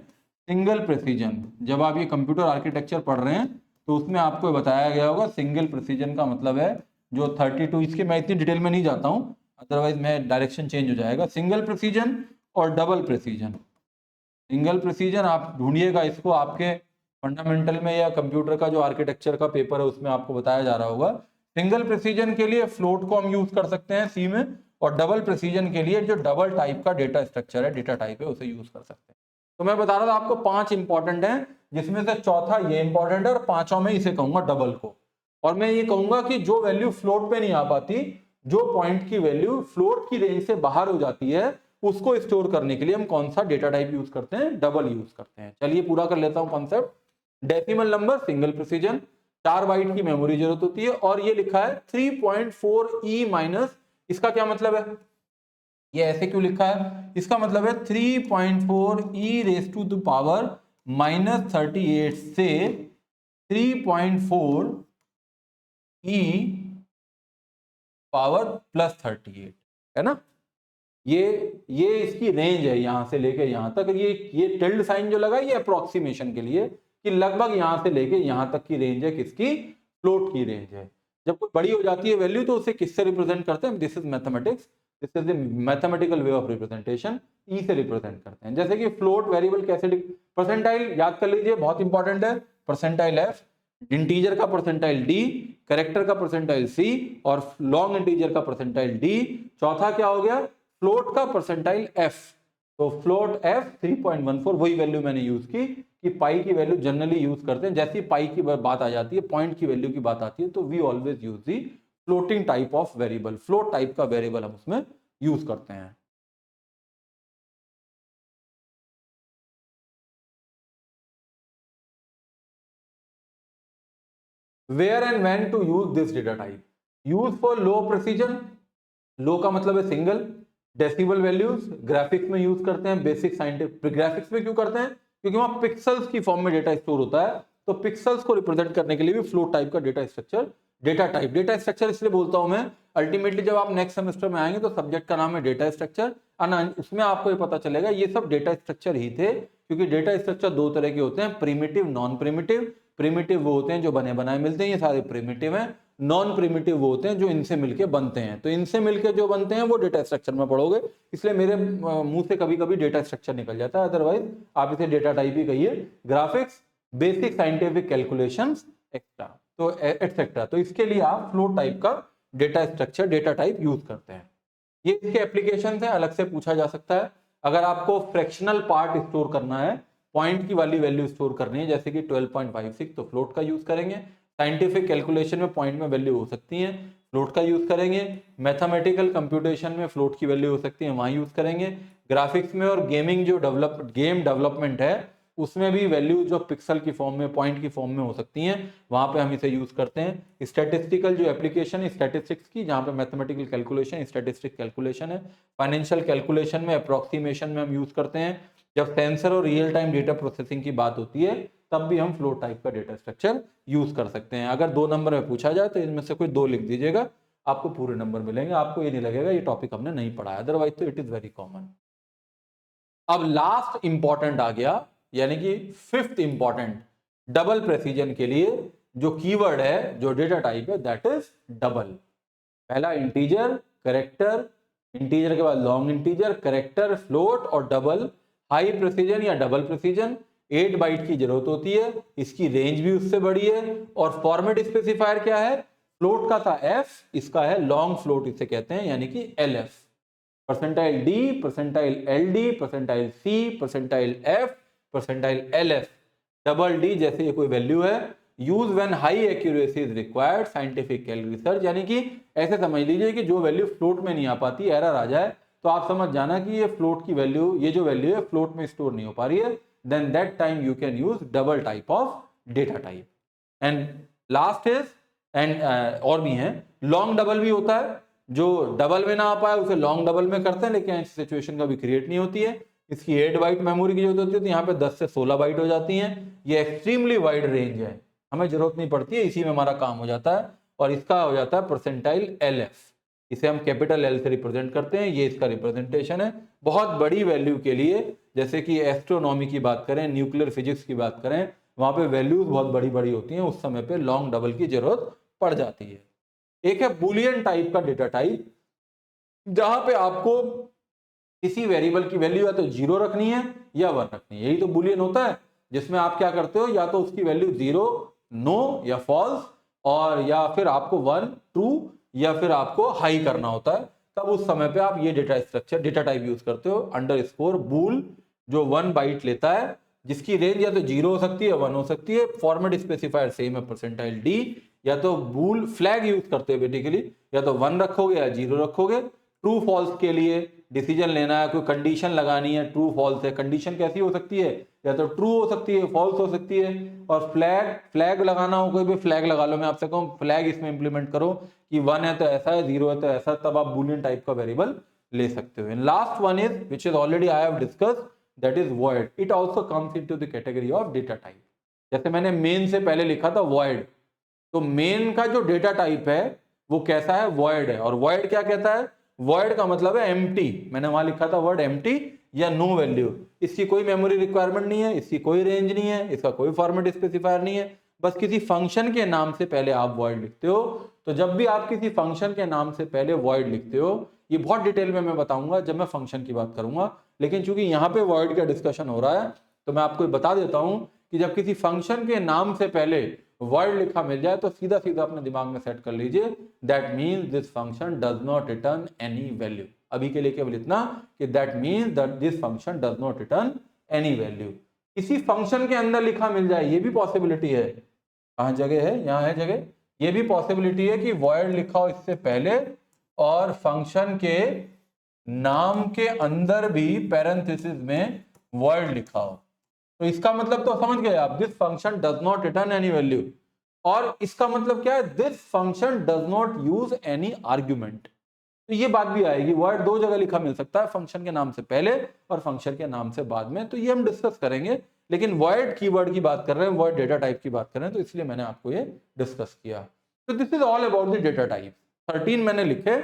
सिंगल प्रेसिजन, जब आप ये कंप्यूटर आर्किटेक्चर पढ़ रहे हैं, तो उसमें आपको बताया गया होगा सिंगल प्रेसिजन का मतलब है जो 32, इसके मैं इतनी डिटेल में नहीं जाता हूं, अदरवाइज मैं डायरेक्शन चेंज हो जाएगा। सिंगल प्रेसिजन और डबल प्रेसिजन। सिंगल प्रेसिजन आप ढूंढिएगा इसको, आपके फंडामेंटल में या कंप्यूटर का जो आर्किटेक्चर का पेपर है उसमें आपको बताया जा रहा होगा। सिंगल प्रेसिजन के लिए फ्लोट को हम यूज कर सकते हैं सी में, और डबल प्रेसिजन के लिए जो डबल टाइप का डेटा स्ट्रक्चर है, डेटा टाइप है, उसे यूज कर सकते हैं। तो मैं बता रहा था आपको 5 इंपॉर्टेंट है, जिसमें से चौथा ये इंपॉर्टेंट है, और 5वां में इसे कहूंगा डबल को। और मैं ये कहूंगा कि जो वैल्यू फ्लोट पे नहीं आ पाती, जो पॉइंट की वैल्यू फ्लोट की रेंज से बाहर हो जाती है, उसको स्टोर करने के लिए हम कौन सा डेटा टाइप यूज करते हैं, डबल यूज करते हैं। चलिए पूरा कर लेता हूं concept. Decimal number, single precision, 4 byte की मेमोरी जरूरत होती है, और ये लिखा है 3.4 माइनस, इसका क्या मतलब है, ये ऐसे क्यों लिखा है, इसका मतलब है 3.4 रेज टू द पावर -38 से 3.4 पावर +38, है ना। ये इसकी रेंज है, यहां से लेके यहां तक। ये टिल्ड साइन जो लगा, ये अप्रोक्सीमेशन के लिए कि लगभग यहां से लेके यहां तक की रेंज है, किसकी, फ्लोट की रेंज है। जब कोई बड़ी हो जाती है वैल्यू, तो उसे किससे रिप्रेजेंट करते हैं, this is mathematics, this is the mathematical way of representation, E से रिप्रेजेंट करते हैं। जैसे कि फ्लोट वेरिएबल कैसे, परसेंटाइल याद कर लीजिए, बहुत इंपॉर्टेंट है। परसेंटाइल एफ, इंटीजर का परसेंटाइल डी, कैरेक्टर का परसेंटाइल सी, और लॉन्ग इंटीजर का परसेंटाइल डी। चौथा क्या हो गया, फ्लोट का परसेंटाइल एफ। तो फ्लोट एफ 3.14, वही वैल्यू मैंने यूज की कि पाई की वैल्यू जनरली यूज करते हैं, जैसी पाई की बात आ जाती है, पॉइंट की वैल्यू की बात आती है, तो we always use the floating type of variable, float type का वेरिएबल हम उसमें यूज करते हैं। Where and when to use this data type, use for low precision, low का मतलब है सिंगल डेसिबल वैल्यूज, ग्राफिक्स में यूज करते हैं, बेसिक साइंटिफिक। ग्राफिक्स में क्यों करते हैं? क्योंकि वहां पिक्सल्स की फॉर्म में डेटा स्टोर होता है, तो पिक्सल्स को रिप्रेजेंट करने के लिए भी फ्लोट टाइप का डेटा स्ट्रक्चर, डेटा स्ट्रक्चर इसलिए बोलता हूं मैं, अल्टीमेटली जब आप नेक्स्ट सेमेस्टर में आएंगे तो सब्जेक्ट का नाम है डेटा स्ट्रक्चर, उसमें आपको ये पता चलेगा ये सब डेटा स्ट्रक्चर ही थे, क्योंकि डेटा स्ट्रक्चर दो तरह के होते हैं, प्रिमिटिव, नॉन प्रिमिटिव। प्रिमिटिव वो होते हैं जो बने बनाए मिलते हैं, ये सारे प्रिमिटिव हैं। नॉन प्रिमिटिव वो होते हैं जो इनसे मिलके बनते हैं, तो इनसे मिलके जो बनते हैं वो डेटा स्ट्रक्चर में पढ़ोगे, इसलिए मेरे मुंह से कभी कभी डेटा स्ट्रक्चर निकल जाता है, अदरवाइज आप इसे डेटा टाइप ही कहिए। Graphics, basic scientific calculations extra, तो एटसेट्रा, तो इसके लिए आप फ्लोट टाइप का data structure, data type use करते हैं। ये इसके एप्लीकेशन है, अलग से पूछा जा सकता है। अगर आपको फ्रैक्शनल पार्ट स्टोर करना है, पॉइंट की वाली वैल्यू स्टोर करनी है, जैसे कि 12.56, तो फ्लोट का यूज करेंगे। साइंटिफिक कैलकुलेशन में पॉइंट में वैल्यू हो सकती है, फ्लोट का यूज करेंगे। मैथमेटिकल कंप्यूटेशन में फ्लोट की वैल्यू हो सकती है, वहां यूज करेंगे। ग्राफिक्स में और गेमिंग जो गेम डेवलपमेंट है उसमें भी वैल्यू जो पिक्सल की फॉर्म में, पॉइंट की फॉर्म में हो सकती हैं, वहां पे हम इसे यूज करते हैं। स्टैटिस्टिकल जो एप्लीकेशन है स्टैटिस्टिक्स की, जहां पे मैथमेटिकल कैलकुलेशन, स्टैटिस्टिक कैलकुलेशन है। फाइनेंशियल कैलकुलेशन में, अप्रोक्सीमेशन में हम यूज करते हैं। जब सेंसर और रियल टाइम डेटा प्रोसेसिंग की बात होती है तब भी हम फ्लोट टाइप का डेटा स्ट्रक्चर यूज कर सकते हैं। अगर 2 नंबर में पूछा जाए तो इनमें से कोई 2 लिख दीजिएगा, आपको पूरे नंबर मिलेंगे, आपको ये नहीं लगेगा ये टॉपिक हमने नहीं पढ़ा है, अदरवाइज तो इट इज वेरी कॉमन। अब लास्ट इंपॉर्टेंट आ गया, यानी कि 5th इंपॉर्टेंट, डबल प्रेसिजन के लिए जो कीवर्ड है, जो डेटा टाइप है, दैट इज डबल। पहला इंटीजर, कैरेक्टर, इंटीजर के बाद लॉन्ग इंटीजर, कैरेक्टर, फ्लोट और डबल। हाई प्रेसिजन या डबल प्रेसिजन 8 बाइट की जरूरत होती है, इसकी रेंज भी उससे बड़ी है। और फॉर्मेट स्पेसिफायर क्या है? फ्लोट का था एफ, इसका है लॉन्ग फ्लोट इसे कहते हैं, यानी कि LF. Percentile D, percentile LD, percentile C, percentile F, percentile LF. Double D जैसे ये कोई वैल्यू है, use when high accuracy is required scientific research, यानी कि ऐसे समझ लीजिए कि जो वैल्यू फ्लोट में नहीं आ पाती, एरर आ जाए, तो आप समझ जाना कि ये फ्लोट की वैल्यू, ये जो वैल्यू है फ्लोट में स्टोर नहीं हो पा रही है, then that time you can use double type of data type. And last is, and और भी हैं, लॉन्ग डबल भी होता है, जो डबल में ना आ पाए उसे लॉन्ग डबल में करते हैं, लेकिन ऐसी सिचुएशन कभी क्रिएट नहीं होती है। इसकी 8 बाइट मेमोरी की जरूरत होती है, तो यहाँ पे 10 से 16 बाइट हो जाती हैं। ये एक्सट्रीमली वाइड रेंज है, हमें जरूरत नहीं पड़ती है, इसी में हमारा काम हो जाता है। और इसका हो जाता है परसेंटाइल एलएफ, इसे हम कैपिटल एल से रिप्रेजेंट करते हैं, ये इसका रिप्रेजेंटेशन है। बहुत बड़ी वैल्यू के लिए, जैसे कि एस्ट्रोनॉमी की बात करें, न्यूक्लियर फिजिक्स की बात करें, वहां पे वैल्यूज बहुत बड़ी बड़ी होती हैं, उस समय पे लॉन्ग डबल की जरूरत पड़ जाती है। एक है बुलियन टाइप का डेटा टाइप, जहां पे आपको किसी वेरिएबल की वैल्यू या तो 0 रखनी है या 1 रखनी है, यही तो बुलियन होता है, जिसमें आप क्या करते हो, या तो उसकी वैल्यू 0, नो या फॉल्स, और या फिर आपको 1 ट्रू, या फिर आपको हाई करना होता है। तब उस समय पे आप ये data structure, data type use करते हो, अंडरस्कोर बूल, जो 1 बाइट लेता है, जिसकी रेंज या तो 0 हो सकती है, 1 हो सकती है। फॉर्मेट स्पेसिफायर सेम है, परसेंटाइल डी, या तो बूल फ्लैग यूज करते हैं बेसिकली, या तो 1 रखोगे या 0 रखोगे। ट्रू फॉल्स के लिए डिसीजन लेना है, कोई कंडीशन लगानी है, ट्रू फॉल्स है, कंडीशन कैसी हो सकती है, या तो ट्रू हो सकती है, फॉल्स हो सकती है। और फ्लैग लगाना हो, कोई भी फ्लैग लगा लो, मैं आपसे कहूँ फ्लैग इसमें इंप्लीमेंट करो कि 1 है तो ऐसा है, 0 है तो ऐसा, तब आप बुलियन टाइप का वेरिएबल ले सकते हो। Last one is, which is already I have discussed, that is void. It also comes into the category of data type. जैसे मैंने मेन से पहले लिखा था वॉइड, तो मेन का जो डेटा टाइप है वो कैसा है, वॉइड है। और वॉइड क्या कहता है, वॉइड का मतलब है एम्प्टी, मैंने वहां लिखा था वर्ड एम्प्टी या नो वैल्यू। इसकी कोई मेमोरी रिक्वायरमेंट नहीं है, इसकी कोई रेंज नहीं है, इसका कोई फॉर्मेट स्पेसिफायर नहीं है, बस किसी फंक्शन के नाम से पहले आप वॉइड लिखते हो। तो जब भी आप किसी फंक्शन के नाम से पहले वॉइड लिखते हो, ये बहुत डिटेल में मैं बताऊंगा जब मैं फंक्शन की बात करूंगा, लेकिन चूंकि यहाँ पे वॉइड का डिस्कशन हो रहा है तो मैं आपको बता देता हूं कि जब किसी फंक्शन के नाम से पहले वर्ड लिखा मिल जाए तो सीधा सीधा अपने दिमाग में सेट कर लीजिए, that means this function does not return any value. अभी के लिए केवल इतना कि that means that this function does not return any value. किसी फंक्शन के अंदर लिखा मिल जाए, ये भी पॉसिबिलिटी है। कहां जगह है, यहाँ है जगह, ये भी पॉसिबिलिटी है कि वॉइड लिखा हो इससे पहले और फंक्शन के नाम के अंदर भी पैरेंथेसिस में वॉइड लिखा हो। तो इसका मतलब तो समझ गए आप, this function does not return any value. और इसका मतलब क्या है, this function does not use any argument. तो ये बात भी आएगी, वर्ड दो जगह लिखा मिल सकता है, फंक्शन के नाम से पहले और फंक्शन के नाम से बाद में। तो ये हम डिस्कस करेंगे, लेकिन वर्ड कीवर्ड की बात कर रहे हैं, वर्ड डेटा टाइप की बात कर रहे हैं, तो इसलिए मैंने आपको ये डिस्कस किया। तो this is all about the data type. 13 मैंने लिखे।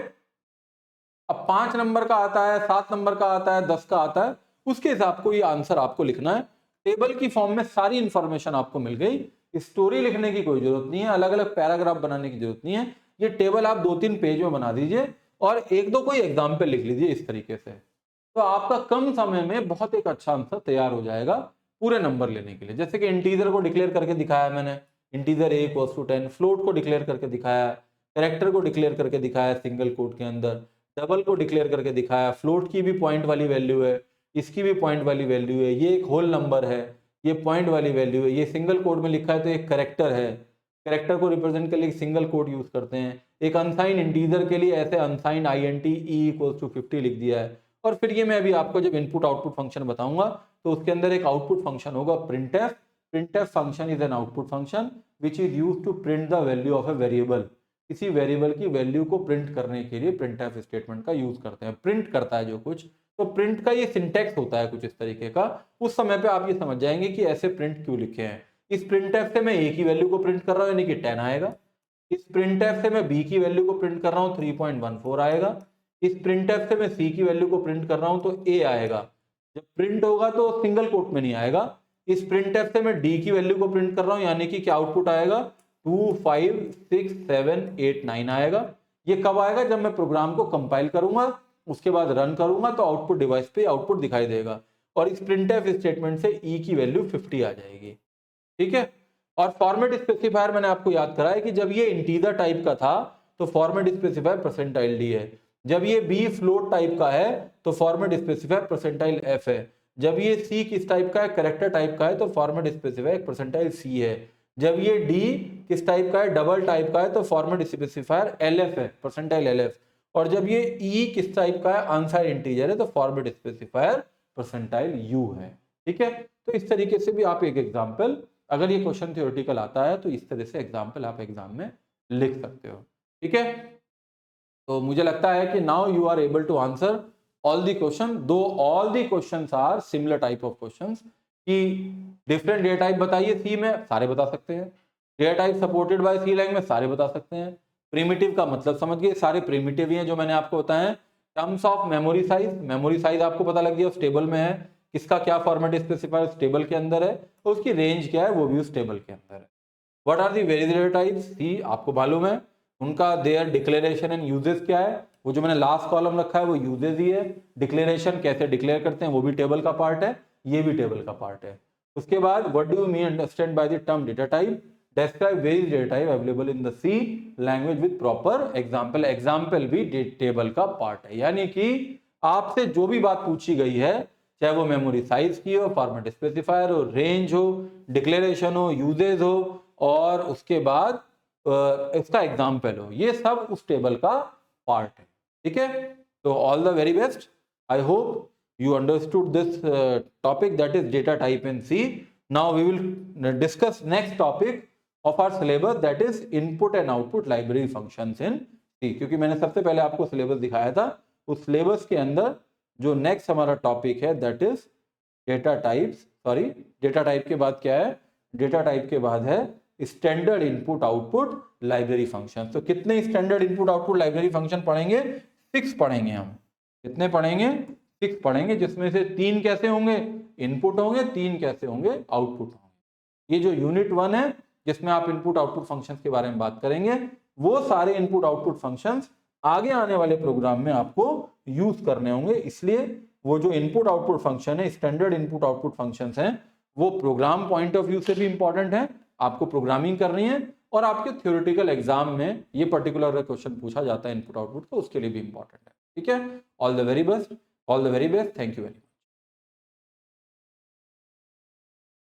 अब 5 नंबर का आता है, 7 नंबर का आता है, 10 का आता है, उसके हिसाब को ये आंसर आपको लिखना है। टेबल की फॉर्म में सारी इंफॉर्मेशन आपको मिल गई, स्टोरी लिखने की कोई जरूरत नहीं है, अलग अलग पैराग्राफ बनाने की जरूरत नहीं है। ये टेबल आप 2-3 पेज में बना दीजिए और 1-2 कोई एग्जाम्पल लिख लीजिए इस तरीके से, तो आपका कम समय में बहुत एक अच्छा आंसर तैयार हो जाएगा पूरे नंबर लेने के लिए। जैसे कि इंटीजर को डिक्लेयर करके दिखाया मैंने, इंटीजर a = 10, फ्लोट को डिक्लेयर करके दिखाया, कैरेक्टर को डिक्लेयर करके दिखाया सिंगल कोट के अंदर, डबल को डिक्लेयर करके दिखाया, फ्लोट की भी पॉइंट वाली वैल्यू है, इसकी भी पॉइंट वाली वैल्यू है, ये एक होल नंबर है, ये पॉइंट वाली वैल्यू है, ये सिंगल कोट में लिखा है तो एक कैरेक्टर है, कैरेक्टर को रिप्रेजेंट के लिए सिंगल कोट यूज करते हैं। एक अनसाइन इंटीजर के लिए ऐसे अनसाइन INT e = 50 लिख दिया है। और फिर ये मैं अभी आपको जब इनपुट आउटपुट फंक्शन बताऊंगा तो उसके अंदर एक आउटपुट फंक्शन होगा printf। printf function is an output function which is used to print the value of a variable. किसी वेरिएबल की वैल्यू को प्रिंट करने के लिए printf स्टेटमेंट का यूज करते हैं, प्रिंट करता है जो कुछ। तो प्रिंट का ये सिंटेक्स होता है कुछ इस तरीके का। उस समय पे आप ये समझ जाएंगे कि ऐसे प्रिंट क्यों लिखे हैं। इस printf से मैं a की वैल्यू को प्रिंट कर रहा हूँ यानी कि 10 आएगा। इस printf से मैं b की वैल्यू को प्रिंट कर रहा हूँ 3.14 आएगा। इस printf से मैं c की वैल्यू को प्रिंट कर रहा हूँ तो a आएगा। जब प्रिंट होगा तो सिंगल कोट में नहीं आएगा। इस printf से मैं d की वैल्यू को प्रिंट कर रहा हूँ यानी कि क्या आउटपुट आएगा 2 5 6 7 8 9 आएगा। ये कब आएगा, जब मैं प्रोग्राम को कंपाइल करूंगा, उसके बाद रन करूंगा तो आउटपुट डिवाइस पे आउटपुट दिखाई देगा। और इस printf स्टेटमेंट से e की वैल्यू 50 आ जाएगी। ठीक है। और फॉर्मेट स्पेसिफायर मैंने आपको याद कराया कि जब ये इंटीजर टाइप का था तो फॉर्मेट स्पेसिफायर परसेंटाइल d है। जब ये b फ्लोट टाइप का है तो फॉर्मेट स्पेसिफायर परसेंटाइल f है। जब ये c किस टाइप का है, कैरेक्टर टाइप का है, तो फॉर्मेट स्पेसिफायर परसेंटाइल c है। जब ये d किस टाइप का है, डबल टाइप का है, तो फॉर्मेट स्पेसिफायर lf है, परसेंटाइल lf। और जब ये e किस टाइप का है, अनसाइंड इंटीजर है, तो फॉर्मेट स्पेसिफायर परसेंटाइल u है। ठीक है। तो इस तरीके से भी आप एक एग्जाम्पल, अगर ये क्वेश्चन थ्योरेटिकल आता है तो इस तरह से एग्जाम्पल आप एग्जाम में लिख सकते हो। ठीक है। तो मुझे लगता है कि now you are able to answer all the question, though all the questions are similar type of questions. कि डिफरेंट डेटा टाइप बताइए सी में, सारे बता सकते हैं। Data type supported by C language, सारे बता सकते हैं। प्रिमिटिव का मतलब समझ गए, सारे प्रिमिटिव ही हैं जो मैंने आपको बताया। Terms of memory size, memory size आपको पता लग गया उस टेबल में है, किसका क्या फॉर्मेट स्पेसिफायर उस टेबल के अंदर है, तो उसकी रेंज क्या है वो भी उस टेबल के अंदर है। What are the various data types, C आपको मालूम है, उनका देयर डिक्लेरेशन एंड यूजेस क्या है, वो जो मैंने लास्ट कॉलम रखा है वो यूजेस ही है। डिक्लेरेशन कैसे डिक्लेयर करते हैं वो भी टेबल का पार्ट है, ये भी टेबल का पार्ट है। उसके बाद what do you mean understand by the term data type, describe various data type available in the C language with proper example, example भी टेबल का पार्ट है। यानी कि आपसे जो भी बात पूछी गई है, चाहे वो मेमोरी साइज की हो, फॉर्मेट स्पेसिफायर हो, रेंज हो, डिक्लेरेशन हो, यूजेज हो, और उसके बाद इसका एग्जाम्पल हो, ये सब उस टेबल का पार्ट है। ठीक है। तो all the very best, I hope you understood this topic, that is data type in C. Now we will discuss next topic of our syllabus, that is input and output library functions in C। क्योंकि मैंने सबसे पहले आपको syllabus दिखाया था, उस syllabus के अंदर जो नेक्स्ट हमारा टॉपिक है that is data types, sorry data type के बाद क्या है, डेटा टाइप के बाद है standard input output library function. तो कितने standard input output library function पढ़ेंगे, 6 पढ़ेंगे हम। कितने पढ़ेंगे, 6 पढ़ेंगे, जिसमें से 3 कैसे होंगे, इनपुट होंगे, 3 कैसे होंगे, आउटपुट होंगे। ये जो यूनिट 1 है जिसमें आप इनपुट आउटपुट फंक्शंस के बारे में बात करेंगे, वो सारे इनपुट आउटपुट फंक्शंस आगे आने वाले प्रोग्राम में आपको यूज करने होंगे। इसलिए वो जो इनपुट आउटपुट फंक्शन है, स्टैंडर्ड इनपुट आउटपुट फंक्शंस हैं, वो प्रोग्राम पॉइंट ऑफ व्यू से भी इंपॉर्टेंट है, आपको प्रोग्रामिंग करनी है, और आपके थ्योरेटिकल एग्जाम में ये पर्टिकुलर क्वेश्चन पूछा जाता है इनपुट आउटपुट, तो उसके लिए भी इंपॉर्टेंट है। ठीक है। All the very best, all the very best, thank you very much.